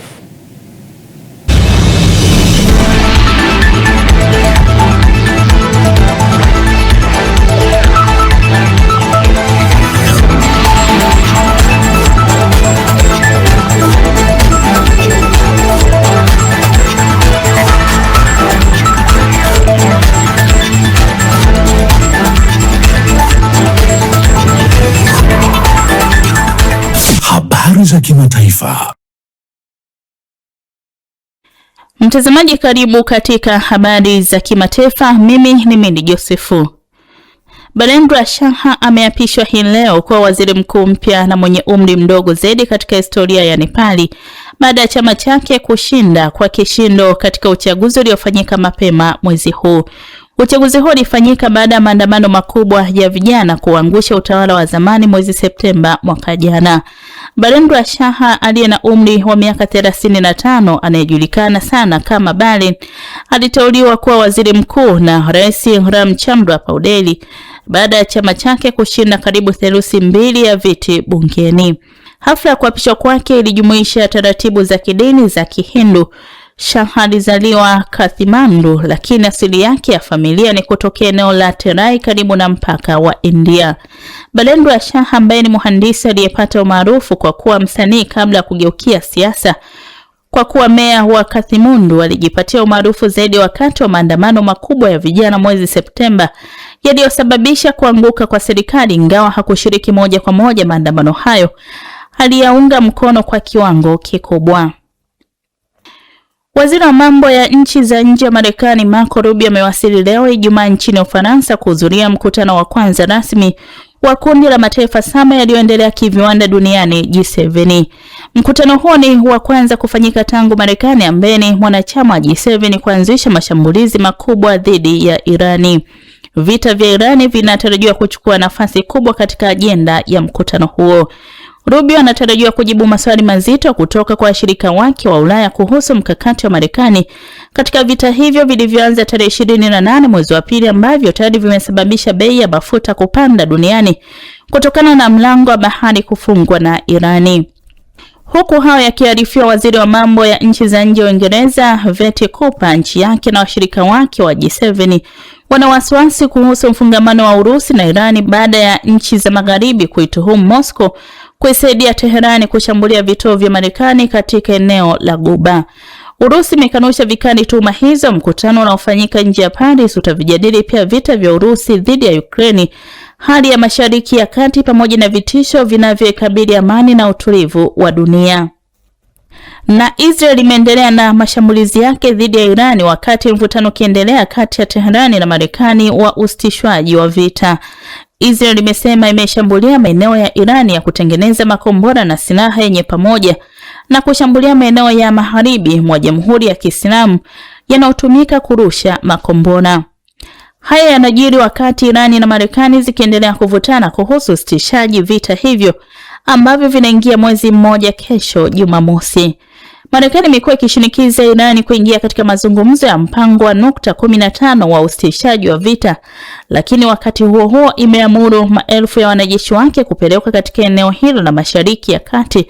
Habari za kimataifa. Mtazamaji, karibu katika habari za kimataifa. Mimi ni Mindi Josefu. Barendra Shah ameapishwa hii leo kuwa waziri mkuu mpya na mwenye umri mdogo zaidi katika historia ya Nepali baada ya chama chake kushinda kwa kishindo katika uchaguzi uliofanyika mapema mwezi huu. Uchaguzi huo ulifanyika baada ya maandamano makubwa ya vijana kuangusha utawala wa zamani mwezi Septemba mwaka jana. Barendra Shah aliye na umri wa miaka 35 anayejulikana sana kama Balin aliteuliwa kuwa waziri mkuu na Rais Ramchandra Paudeli baada ya chama chake kushinda karibu theluthi 2 ya viti bungeni. Hafla ya kuapishwa kwake ilijumuisha taratibu za kidini za Kihindu. Shah alizaliwa Kathmandu, lakini asili yake ya familia ni kutoka eneo la Terai karibu na mpaka wa India. Barendra Shah ambaye ni mhandisi aliyepata umaarufu kwa kuwa msanii kabla ya kugeukia siasa kwa kuwa meya wa Kathmandu, alijipatia umaarufu zaidi wakati wa maandamano makubwa ya vijana mwezi Septemba yaliyosababisha kuanguka kwa serikali. Ingawa hakushiriki moja kwa moja maandamano hayo, aliyaunga mkono kwa kiwango kikubwa. Waziri wa mambo ya nchi za nje wa Marekani Marco Rubio amewasili leo Ijumaa nchini Ufaransa kuhudhuria mkutano wa kwanza rasmi wa kundi la mataifa 7 yaliyoendelea kiviwanda duniani G7. Mkutano huo ni wa kwanza kufanyika tangu Marekani ambaye ni mwanachama wa G7 kuanzisha mashambulizi makubwa dhidi ya Irani. Vita vya Irani vinatarajiwa kuchukua nafasi kubwa katika ajenda ya mkutano huo. Rubio anatarajiwa kujibu maswali mazito kutoka kwa washirika wake wa Ulaya kuhusu mkakati wa Marekani katika vita hivyo vilivyoanza tarehe 28 mwezi wa pili, ambavyo tayari vimesababisha bei ya mafuta kupanda duniani kutokana na mlango wa bahari kufungwa na Irani. Huku hao yakiarifiwa, waziri wa mambo ya nchi za nje wa Uingereza Veti Cooper, nchi yake na washirika wake wa G7 wana wasiwasi kuhusu mfungamano wa Urusi na Irani baada ya nchi za magharibi kuituhumu Moscow kuisaidia Teherani kushambulia vituo vya Marekani katika eneo la Ghuba. Urusi imekanusha vikali tuhuma hizo. Mkutano unaofanyika nje ya Paris utavijadili pia vita vya Urusi dhidi ya Ukraine, hali ya Mashariki ya Kati pamoja na vitisho vinavyoikabili amani na utulivu wa dunia. Na Israel imeendelea na mashambulizi yake dhidi ya Irani wakati mvutano ukiendelea kati ya Teherani na Marekani wa usitishwaji wa vita. Israel imesema imeshambulia maeneo ya Irani ya kutengeneza makombora na silaha yenye pamoja na kushambulia maeneo ya magharibi mwa Jamhuri ya Kiislamu yanayotumika kurusha makombora. Haya yanajiri wakati Irani na Marekani zikiendelea kuvutana kuhusu usitishaji vita hivyo ambavyo vinaingia mwezi mmoja kesho Jumamosi. Marekani imekuwa ikishinikiza Irani kuingia katika mazungumzo ya mpango wa nukta 15 wa usitishaji wa vita, lakini wakati huo huo imeamuru maelfu ya wanajeshi wake kupelekwa katika eneo hilo la Mashariki ya Kati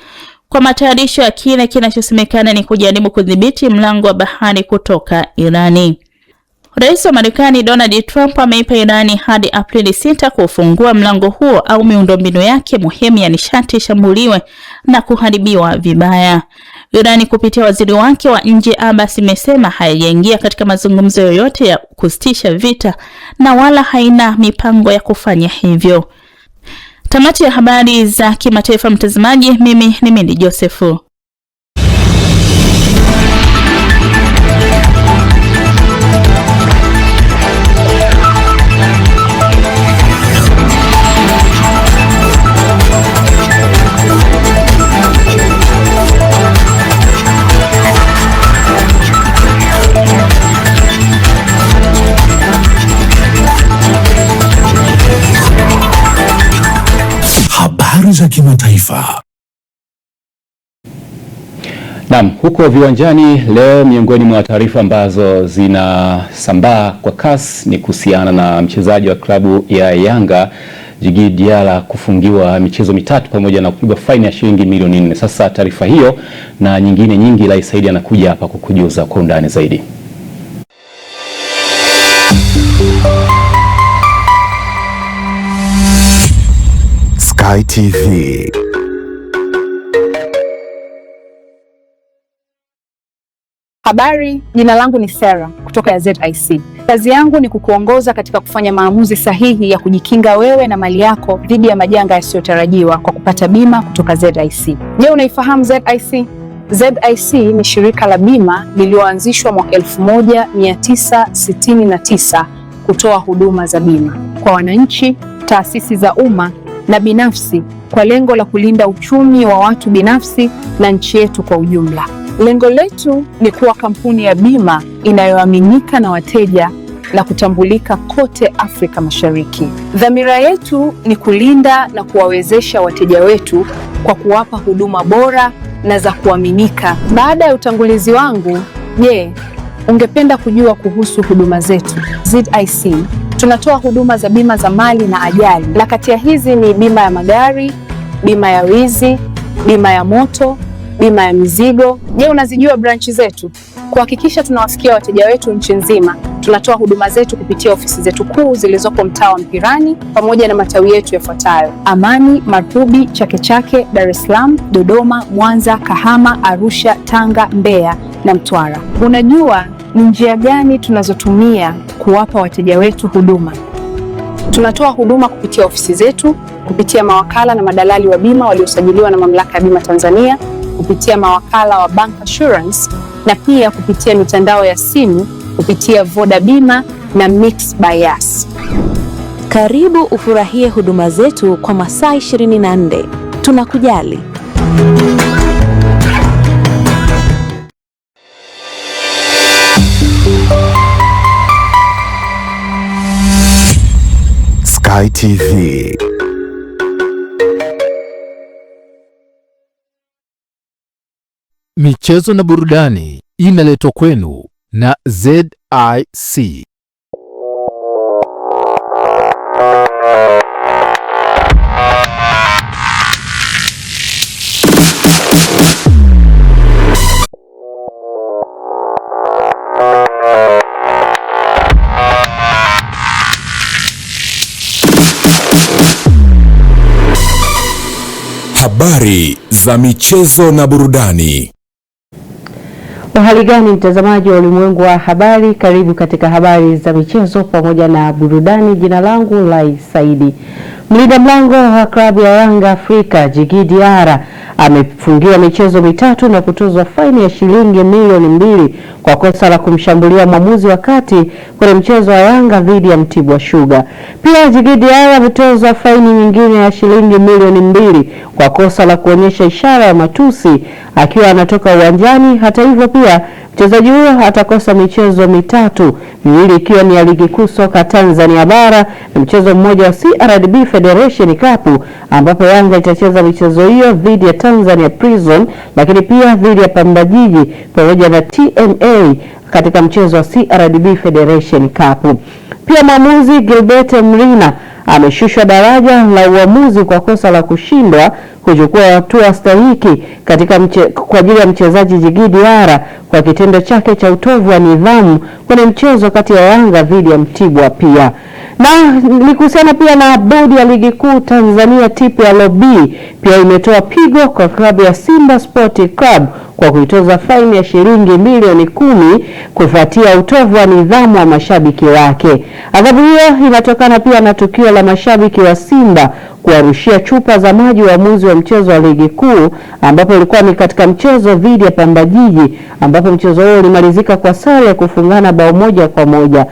kwa matayarisho ya kile kinachosemekana ni kujaribu kudhibiti mlango wa bahari kutoka Irani. Rais wa Marekani Donald Trump ameipa Irani hadi Aprili 6 kufungua mlango huo au miundombinu yake muhimu ya nishati shambuliwe na kuharibiwa vibaya. Irani kupitia waziri wake wa nje Abbas imesema haijaingia katika mazungumzo yoyote ya kusitisha vita na wala haina mipango ya kufanya hivyo. Tamati ya habari za kimataifa, mtazamaji. Mimi ni Mindi Josefu. Habari za kimataifa. Naam, huko viwanjani leo, miongoni mwa taarifa ambazo zinasambaa kwa kasi ni kuhusiana na mchezaji wa klabu ya Yanga Djigui Diarra kufungiwa michezo mitatu pamoja na kupigwa faini ya shilingi milioni 4. Sasa taarifa hiyo na nyingine nyingi la Isaidi anakuja hapa kukujuza kwa undani zaidi. Sky TV. Habari, jina langu ni Sarah kutoka ya ZIC. Kazi yangu ni kukuongoza katika kufanya maamuzi sahihi ya kujikinga wewe na mali yako dhidi ya majanga yasiyotarajiwa kwa kupata bima kutoka ZIC. Je, unaifahamu ZIC? ZIC ni shirika la bima lililoanzishwa mwaka 1969 kutoa huduma za bima kwa wananchi, taasisi za umma na binafsi kwa lengo la kulinda uchumi wa watu binafsi na nchi yetu kwa ujumla. Lengo letu ni kuwa kampuni ya bima inayoaminika na wateja na kutambulika kote Afrika Mashariki. Dhamira yetu ni kulinda na kuwawezesha wateja wetu kwa kuwapa huduma bora na za kuaminika. Baada ya utangulizi wangu, je, ungependa kujua kuhusu huduma zetu? ZIC tunatoa huduma za bima za mali na ajali, na kati ya hizi ni bima ya magari, bima ya wizi, bima ya moto, bima ya mizigo. Je, unazijua branchi zetu? Kuhakikisha tunawafikia wateja wetu nchi nzima, tunatoa huduma zetu kupitia ofisi zetu kuu zilizopo mtaa wa Mpirani pamoja na matawi yetu yafuatayo: Amani, Marubi, Chake Chake, Dar es Salaam, Dodoma, Mwanza, Kahama, Arusha, Tanga, Mbeya na Mtwara. Unajua ni njia gani tunazotumia kuwapa wateja wetu huduma? Tunatoa huduma kupitia ofisi zetu, kupitia mawakala na madalali wa bima waliosajiliwa na Mamlaka ya Bima Tanzania, kupitia mawakala wa Bank Assurance na pia kupitia mitandao ya simu kupitia Voda Bima na Mix by Yas. Karibu ufurahie huduma zetu kwa masaa 24. Tunakujali. Sky TV. Michezo na burudani inaletwa kwenu na ZIC. Habari za michezo na burudani. Hali gani mtazamaji wa ulimwengu wa habari, karibu katika habari za michezo pamoja na burudani. Jina langu Lai Saidi. Mlinda mlango wa klabu ya Yanga Afrika Djigui Diarra amefungiwa michezo mitatu na kutozwa faini ya shilingi milioni 2 kwa kosa la kumshambulia mwamuzi wakati kwenye mchezo wa Yanga dhidi ya Mtibwa Sugar. Pia Djigui Diarra ametozwa faini nyingine ya shilingi milioni 2 kwa kosa la kuonyesha ishara ya matusi akiwa anatoka uwanjani. Hata hivyo pia mchezaji huyo atakosa michezo mitatu, miwili ikiwa ni ya Ligi Kuu Soka Tanzania Bara na mchezo mmoja wa CRDB Federation Cup ambapo Yanga itacheza michezo hiyo dhidi ya Tanzania Prison, lakini pia dhidi ya Pamba Jiji pamoja na TMA katika mchezo wa CRDB Federation Cup. Pia mwamuzi Gilbert Mrina ameshushwa daraja la uamuzi kwa kosa la kushindwa kuchukua hatua stahiki katika kwa ajili ya mchezaji Djigui Diarra kwa kitendo chake cha utovu wa nidhamu kwenye mchezo kati ya Yanga dhidi ya Mtibwa. Pia na nikuhusiana pia na bodi ya Ligi Kuu Tanzania TPLB pia imetoa pigo kwa klabu ya Simba Sport Club kwa kuitoza faini ya shilingi milioni 10 kufuatia utovu wa nidhamu wa mashabiki wake. Adhabu hiyo inatokana pia na tukio la mashabiki wa Simba kuwarushia chupa za maji waamuzi wa mchezo wa Ligi Kuu ambapo ilikuwa ni katika mchezo dhidi ya Pamba Jiji ambapo mchezo huo ulimalizika kwa sare ya kufungana bao 1-1.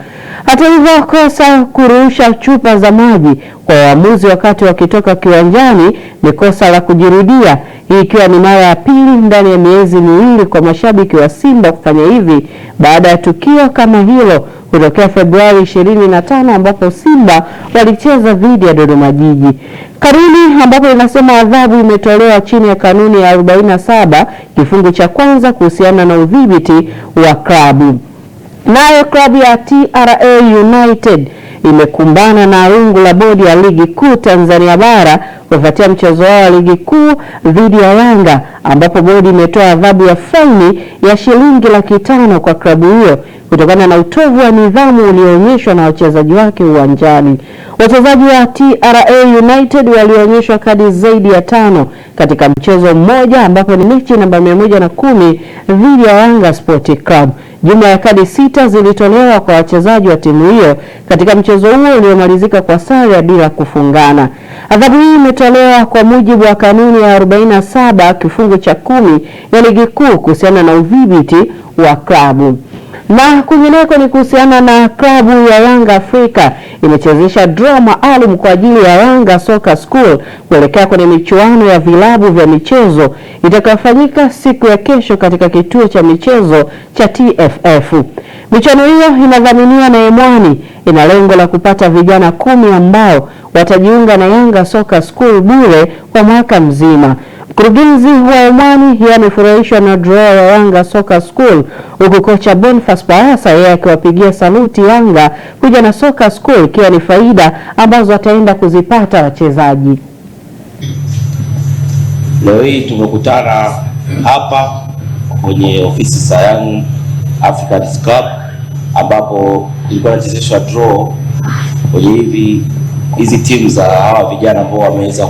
Hata hivyo kosa kurusha chupa za maji kwa waamuzi wakati wakitoka kiwanjani ni kosa la kujirudia, hii ikiwa ni mara ya pili ndani ya miezi miwili kwa mashabiki wa Simba kufanya hivi baada ya tukio kama hilo kutokea Februari 25 ambapo Simba walicheza dhidi ya Dodoma Jiji. Kanuni ambapo inasema adhabu imetolewa chini ya kanuni ya 47 kifungu cha kwanza kuhusiana na udhibiti wa klabu. Nayo klabu ya TRA United imekumbana na rungu la bodi ya ligi kuu Tanzania bara kufuatia mchezo wao wa ligi kuu dhidi ya Yanga, ambapo bodi imetoa adhabu ya faini ya shilingi $500,000 kwa klabu hiyo kutokana na utovu wa nidhamu ulioonyeshwa na wachezaji wake uwanjani. Wachezaji wa TRA United walionyeshwa kadi zaidi ya 5 katika mchezo mmoja, ambapo ni mechi namba 110 dhidi ya Yanga Sport Club. Jumla ya kadi 6 zilitolewa kwa wachezaji wa timu hiyo katika mchezo huo uliomalizika kwa sare ya bila kufungana. Adhabu hii imetolewa kwa mujibu wa kanuni ya 47 kifungu cha 10 ya ligi kuu kuhusiana na udhibiti wa klabu. Na kwingineko ni kuhusiana na klabu ya Yanga Afrika imechezesha draw maalum kwa ajili ya Yanga Soccer School kuelekea kwenye michuano ya vilabu vya michezo itakayofanyika siku ya kesho katika kituo cha michezo cha TFF. Michuano hiyo inadhaminiwa na Emwani, ina lengo la kupata vijana 10 ambao watajiunga na Yanga Soccer School bure kwa mwaka mzima. Mkurugenzi wa Emwani amefurahishwa na draw ya Yanga Soccer School, huku kocha Boniface Barasa yeye akiwapigia saluti Yanga kuja na Soccer School, ikiwa ni faida ambazo wataenda kuzipata wachezaji. Leo hii tumekutana hapa kwenye ofisi za Young Africans Club ambapo ilikuwa inachezeshwa draw kwenye hizi timu za hawa vijana ambao wameweza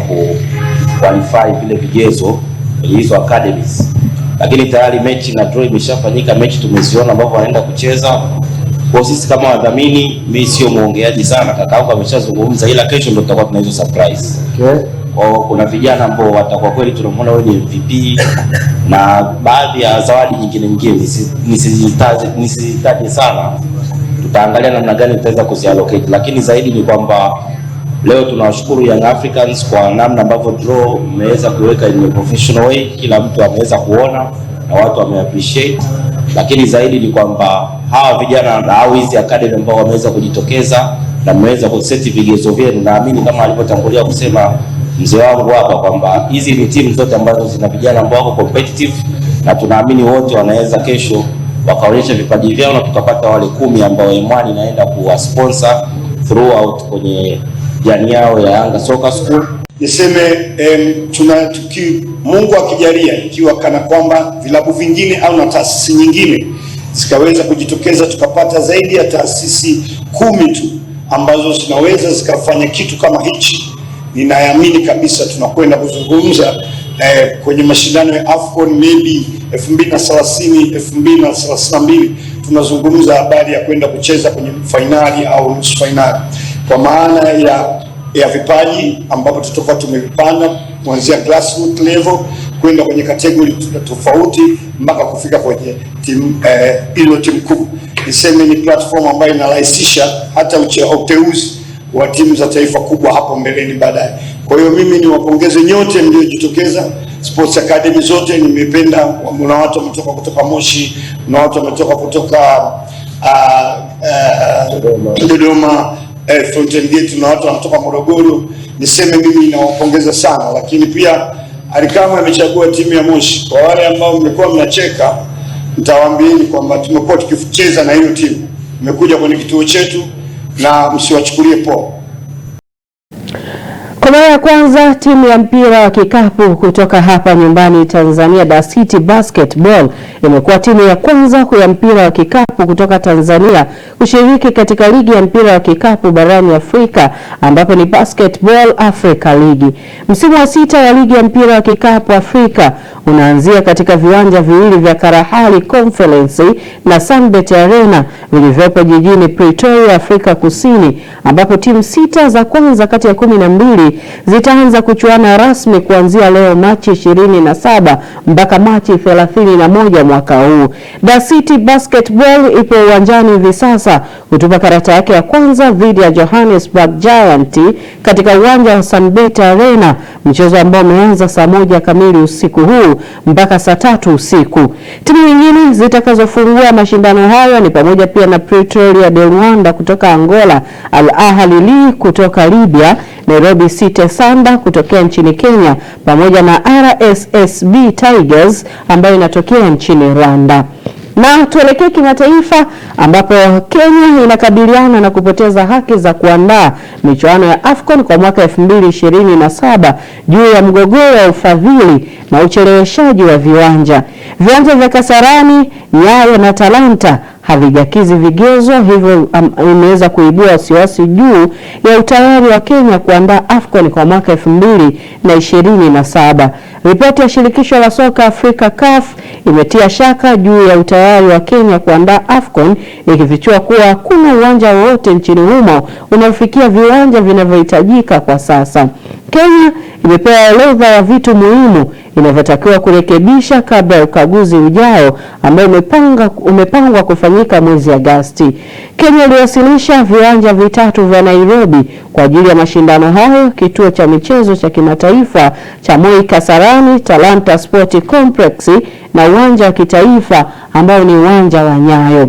qualify vile vigezo kwenye hizo academies, lakini tayari mechi na draw imeshafanyika. Mechi tumeziona ambao wanaenda kucheza. Kwa sisi kama wadhamini, mimi sio muongeaji sana, kakaangu ameshazungumza, ila kesho ndio tutakuwa tuna hizo surprise. Okay. Kwa kuna vijana ambao watakuwa kweli tunamwona wewe ni MVP na baadhi ya zawadi nyingine nisizitaje sana, tutaangalia namna gani tutaweza kuziallocate, lakini zaidi ni kwamba leo tunawashukuru Young Africans kwa namna ambavyo draw imeweza kuweka in a professional way, kila mtu ameweza kuona na watu wameappreciate, lakini zaidi ni kwamba hawa vijana na hao hizi academy ambao wameweza kujitokeza na mmeweza kuseti vigezo vyenu, naamini kama alipotangulia kusema mzee wangu hapa kwamba hizi ni timu zote ambazo zina vijana ambao wako competitive, na tunaamini wote wanaweza kesho wakaonyesha vipaji vyao na tukapata wale 10 ambao Emwani inaenda kuwa sponsor throughout kwenye jani yao ya Yanga Soccer School. Niseme Mungu akijalia, ikiwa kana kwamba vilabu vingine au na taasisi nyingine zikaweza kujitokeza, tukapata zaidi ya taasisi 10 tu ambazo zinaweza zikafanya kitu kama hichi, ninaamini kabisa tunakwenda kuzungumza kwenye mashindano ya AFCON maybe 2030 2032, tunazungumza habari ya kwenda kucheza kwenye finali au nusu finali, kwa maana ya vipaji ambapo tutakuwa tumevipanda kuanzia grassroots level kwenda kwenye category tofauti mpaka kufika kwenye timu timu kubwa. Niseme ni platform ambayo inarahisisha hata uteuzi wa timu za taifa kubwa hapo mbeleni baadaye. Kwa hiyo mimi niwapongeze nyote mliojitokeza, sports academy zote nimependa. Kuna watu wametoka kutoka Moshi, na watu wametoka kutoka Dodoma, Fountain Gate, na watu wanatoka Morogoro. Niseme mimi nawapongeza sana, lakini pia Alikama amechagua timu ya Moshi. Kwa wale ambao mmekuwa mnacheka, nitawaambieni kwamba tumekuwa tukicheza na hiyo timu, mmekuja kwenye kituo chetu na msiwachukulie poa. Kwa mara ya kwanza timu ya mpira wa kikapu kutoka hapa nyumbani Tanzania, Dar City Basketball, imekuwa timu ya kwanza ya mpira wa kikapu kutoka Tanzania kushiriki katika ligi ya mpira wa kikapu barani Afrika, ambapo ni Basketball Africa League. Msimu wa 6 wa ligi ya mpira wa kikapu Afrika unaanzia katika viwanja viwili vya Karahali Conference na Sunbet Arena vilivyopo jijini Pretoria, Afrika Kusini, ambapo timu 6 za kwanza kati ya 12 zitaanza kuchuana rasmi kuanzia leo Machi 27 mpaka Machi 31 mwaka huu. Dar City Basketball ipo uwanjani hivi sasa kutupa karata yake ya kwanza dhidi ya Johannesburg Giant katika uwanja wa Sunbet Arena, mchezo ambao umeanza saa 1 kamili usiku huu mpaka saa 3 usiku. Timu nyingine zitakazofungua mashindano hayo ni pamoja pia na Pretoria de Luanda kutoka Angola, Al Ahly kutoka Libya, Nairobi City Thunder kutokea nchini Kenya, pamoja na RSSB Tigers ambayo inatokea nchini Rwanda. Na tuelekee kimataifa ambapo Kenya inakabiliana na kupoteza haki za kuandaa michuano ya AFCON kwa mwaka 2027 juu ya mgogoro wa ufadhili na ucheleweshaji wa viwanja. Viwanja vya Kasarani, Nyayo na Talanta havijakizi vigezo, hivyo imeweza kuibua wasiwasi juu ya utayari wa Kenya kuandaa AFCON kwa mwaka 2027. Ripoti ya shirikisho la soka Afrika CAF imetia shaka juu ya utayari wa Kenya kuandaa AFCON, ikifichua kuwa hakuna uwanja wowote nchini humo unaofikia viwanja vinavyohitajika kwa sasa. Kenya imepewa orodha ya vitu muhimu inavyotakiwa kurekebisha kabla ya ukaguzi ujao ambao umepangwa kufanyika mwezi Agosti. Kenya iliwasilisha viwanja vitatu vya Nairobi kwa ajili ya mashindano hayo: kituo cha michezo cha kimataifa cha Moi Kasarani, Talanta Sport Complex na uwanja wa kitaifa ambao ni uwanja wa Nyayo.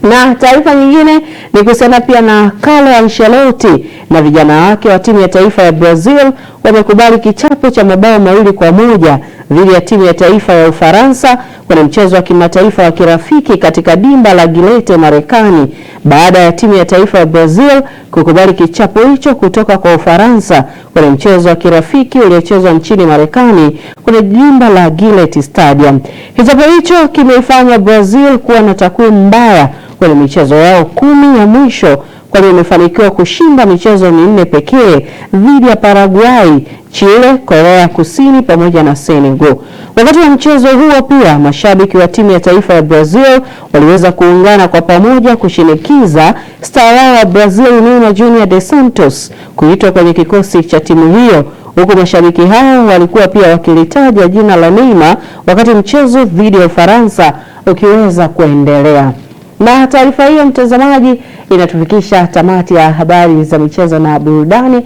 Na taarifa nyingine ni kuhusiana pia na Carlo Ancelotti na vijana wake wa timu ya taifa ya Brazil wamekubali kichapo cha mabao 2-1 dhidi ya timu ya taifa ya Ufaransa kwenye mchezo wa kimataifa wa kirafiki katika dimba la Gillette Marekani, baada ya timu ya taifa ya Brazil kukubali kichapo hicho kutoka kwa Ufaransa kwenye mchezo wa kirafiki uliochezwa nchini Marekani kwenye dimba la Gillette Stadium. Kichapo hicho kimeifanya Brazil kuwa na takwimu mbaya kwenye michezo yao 10 ya mwisho, kwani wamefanikiwa kushinda michezo 4 pekee dhidi ya Paraguay, Chile, Korea Kusini pamoja na Senegal. Wakati wa mchezo huo pia mashabiki wa timu ya taifa ya Brazil waliweza kuungana kwa pamoja kushinikiza star wao wa Brazil Neymar Jr. de Santos kuitwa kwenye kikosi cha timu hiyo, huku mashabiki hao walikuwa pia wakilitaja jina la Neymar wakati mchezo dhidi ya Ufaransa ukiweza kuendelea. Na taarifa hiyo, mtazamaji, inatufikisha tamati ya habari za michezo na burudani.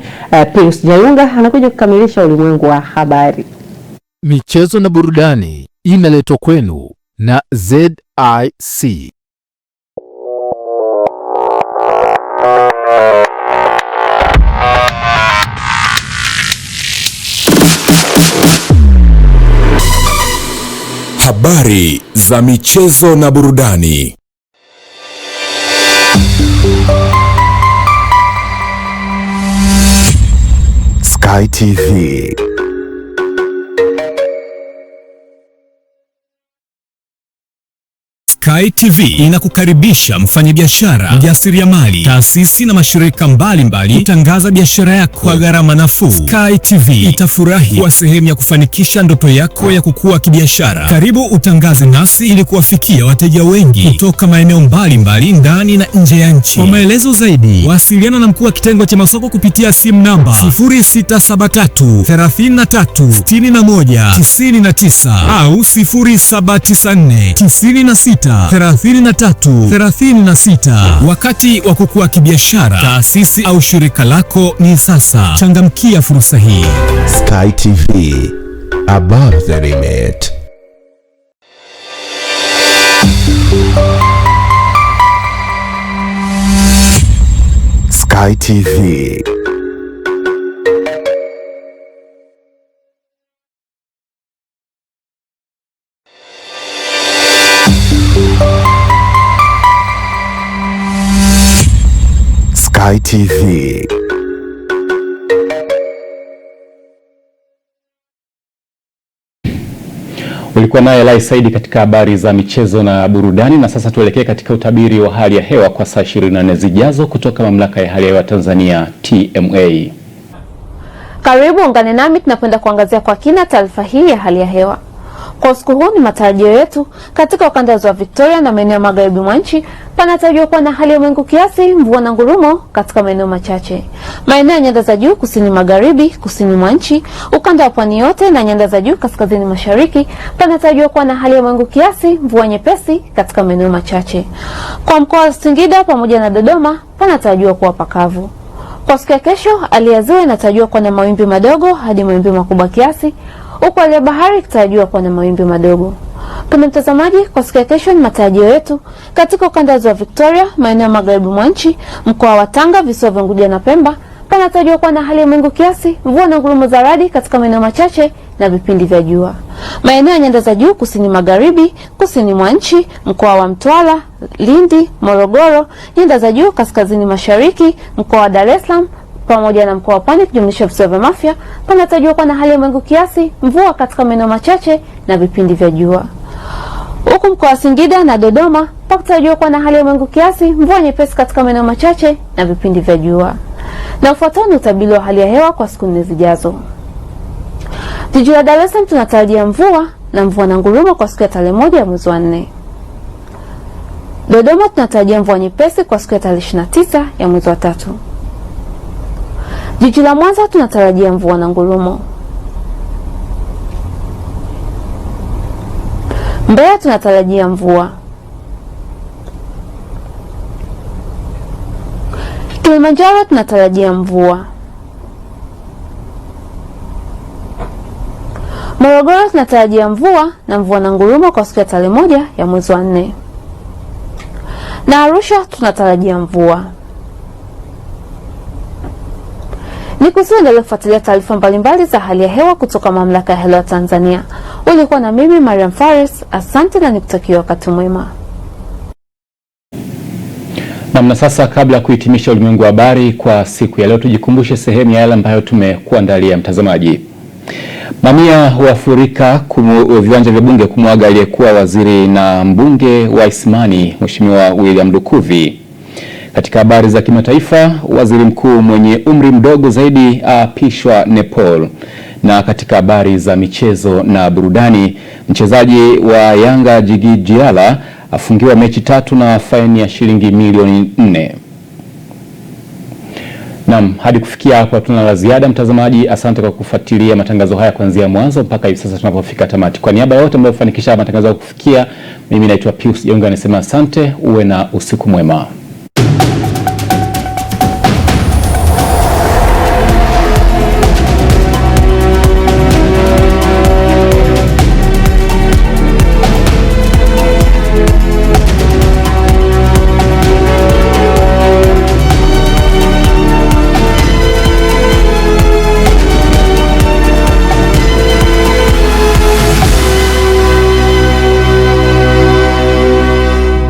Pius Jayunga anakuja kukamilisha ulimwengu wa habari. Michezo na burudani inaletwa kwenu na ZIC. Habari za michezo na burudani. Sky TV. Sky TV inakukaribisha mfanyabiashara, mjasiriamali, taasisi na mashirika mbalimbali kutangaza biashara yako kwa gharama nafuu. Sky TV itafurahi kuwa sehemu ya kufanikisha ndoto yako ya kukua kibiashara. Karibu utangaze nasi ili kuwafikia wateja wengi kutoka maeneo mbalimbali ndani na nje ya nchi. Kwa maelezo zaidi, wasiliana na mkuu wa kitengo cha masoko kupitia simu namba 0673 33 61 99 au 0794 96 3336. Wakati wa kukua kibiashara, taasisi au shirika lako ni sasa. Changamkia fursa hii. Sky TV, above the limit. Sky TV. Sky TV. Ulikuwa naye Lai Saidi katika habari za michezo na burudani, na sasa tuelekee katika utabiri wa hali ya hewa kwa saa 24 zijazo kutoka Mamlaka ya Hali ya Hewa Tanzania TMA. Karibu ungane nami tunakwenda kuangazia kwa kina taarifa hii ya hali ya hewa. Kwa usiku huu ni matarajio yetu katika ukanda wa Victoria na maeneo magharibi mwa nchi panatarajiwa kuwa na hali ya mawingu kiasi, mvua na ngurumo katika maeneo machache. Maeneo ya nyanda za juu kusini magharibi, kusini mwa nchi, ukanda wa pwani yote na nyanda za juu kaskazini mashariki panatarajiwa kuwa na hali ya mawingu kiasi, mvua nyepesi katika maeneo machache. Kwa mkoa wa Singida pamoja na Dodoma panatarajiwa kuwa pakavu. Kwa siku ya kesho, hali ya ziwa inatarajiwa kuwa na mawimbi madogo hadi mawimbi makubwa kiasi, huku hali ya bahari ikitarajiwa kuwa na mawimbi madogo. Kama mtazamaji, kwa siku ya kesho ni matarajio yetu katika ukanda wa Victoria, maeneo magharibi mwa nchi, mkoa wa Tanga, visiwa vya Unguja na Pemba panatarajiwa kuwa na hali ya mawingu kiasi, mvua na ngurumo za radi katika maeneo machache na vipindi vya jua. Maeneo ya nyanda za juu kusini magharibi, kusini mwa nchi, mkoa wa Mtwara, Lindi, Morogoro, nyanda za juu kaskazini mashariki, mkoa wa Dar es Salaam pamoja na mkoa wa Pwani kujumlisha visiwa vya Mafia panatarajiwa kuwa na hali ya mawingu kiasi, mvua katika maeneo machache na vipindi vya jua. Huku mkoa wa Singida na Dodoma pakitarajiwa kuwa na hali ya mawingu kiasi, mvua nyepesi katika maeneo machache na vipindi vya jua. Na ufuatao ni utabiri wa hali ya hewa kwa siku 4 zijazo. Jiji la Dar es Salaam tunatarajia mvua na ngurumo kwa siku ya tarehe 1 ya mwezi wa 4. Dodoma tunatarajia mvua nyepesi kwa siku ya tarehe 29 ya mwezi wa 3. Jiji la Mwanza tunatarajia mvua na ngurumo. Mbeya tunatarajia mvua. Kilimanjaro tunatarajia mvua. Morogoro tunatarajia mvua na ngurumo kwa siku ya tarehe 1 ya mwezi wa 4. Na Arusha tunatarajia mvua. Endelea kufuatilia taarifa mbalimbali za hali ya hewa kutoka Mamlaka ya Hewa ya Tanzania. Ulikuwa na mimi Mariam Fares, asante na nikutakia wakati mwema. Na sasa, kabla ya kuhitimisha ulimwengu wa habari kwa siku ya leo, tujikumbushe sehemu ya yale ambayo tumekuandalia mtazamaji. Mamia wafurika viwanja vya bunge kumwaga aliyekuwa waziri na mbunge wa Isimani Mheshimiwa William Lukuvi. Katika habari za kimataifa, waziri mkuu mwenye umri mdogo zaidi aapishwa Nepal. Na katika habari za michezo na burudani, mchezaji wa Yanga Djigui Diarra afungiwa mechi 3 na faini ya shilingi milioni 4. Naam, hadi kufikia hapo tuna la ziada mtazamaji. Asante kwa kufuatilia matangazo haya kuanzia mwanzo mpaka hivi sasa tunapofika tamati. Kwa niaba ya wote ambao wamefanikisha matangazo ya kufikia, mimi naitwa Pius Jonga, nasema asante, uwe na usiku mwema.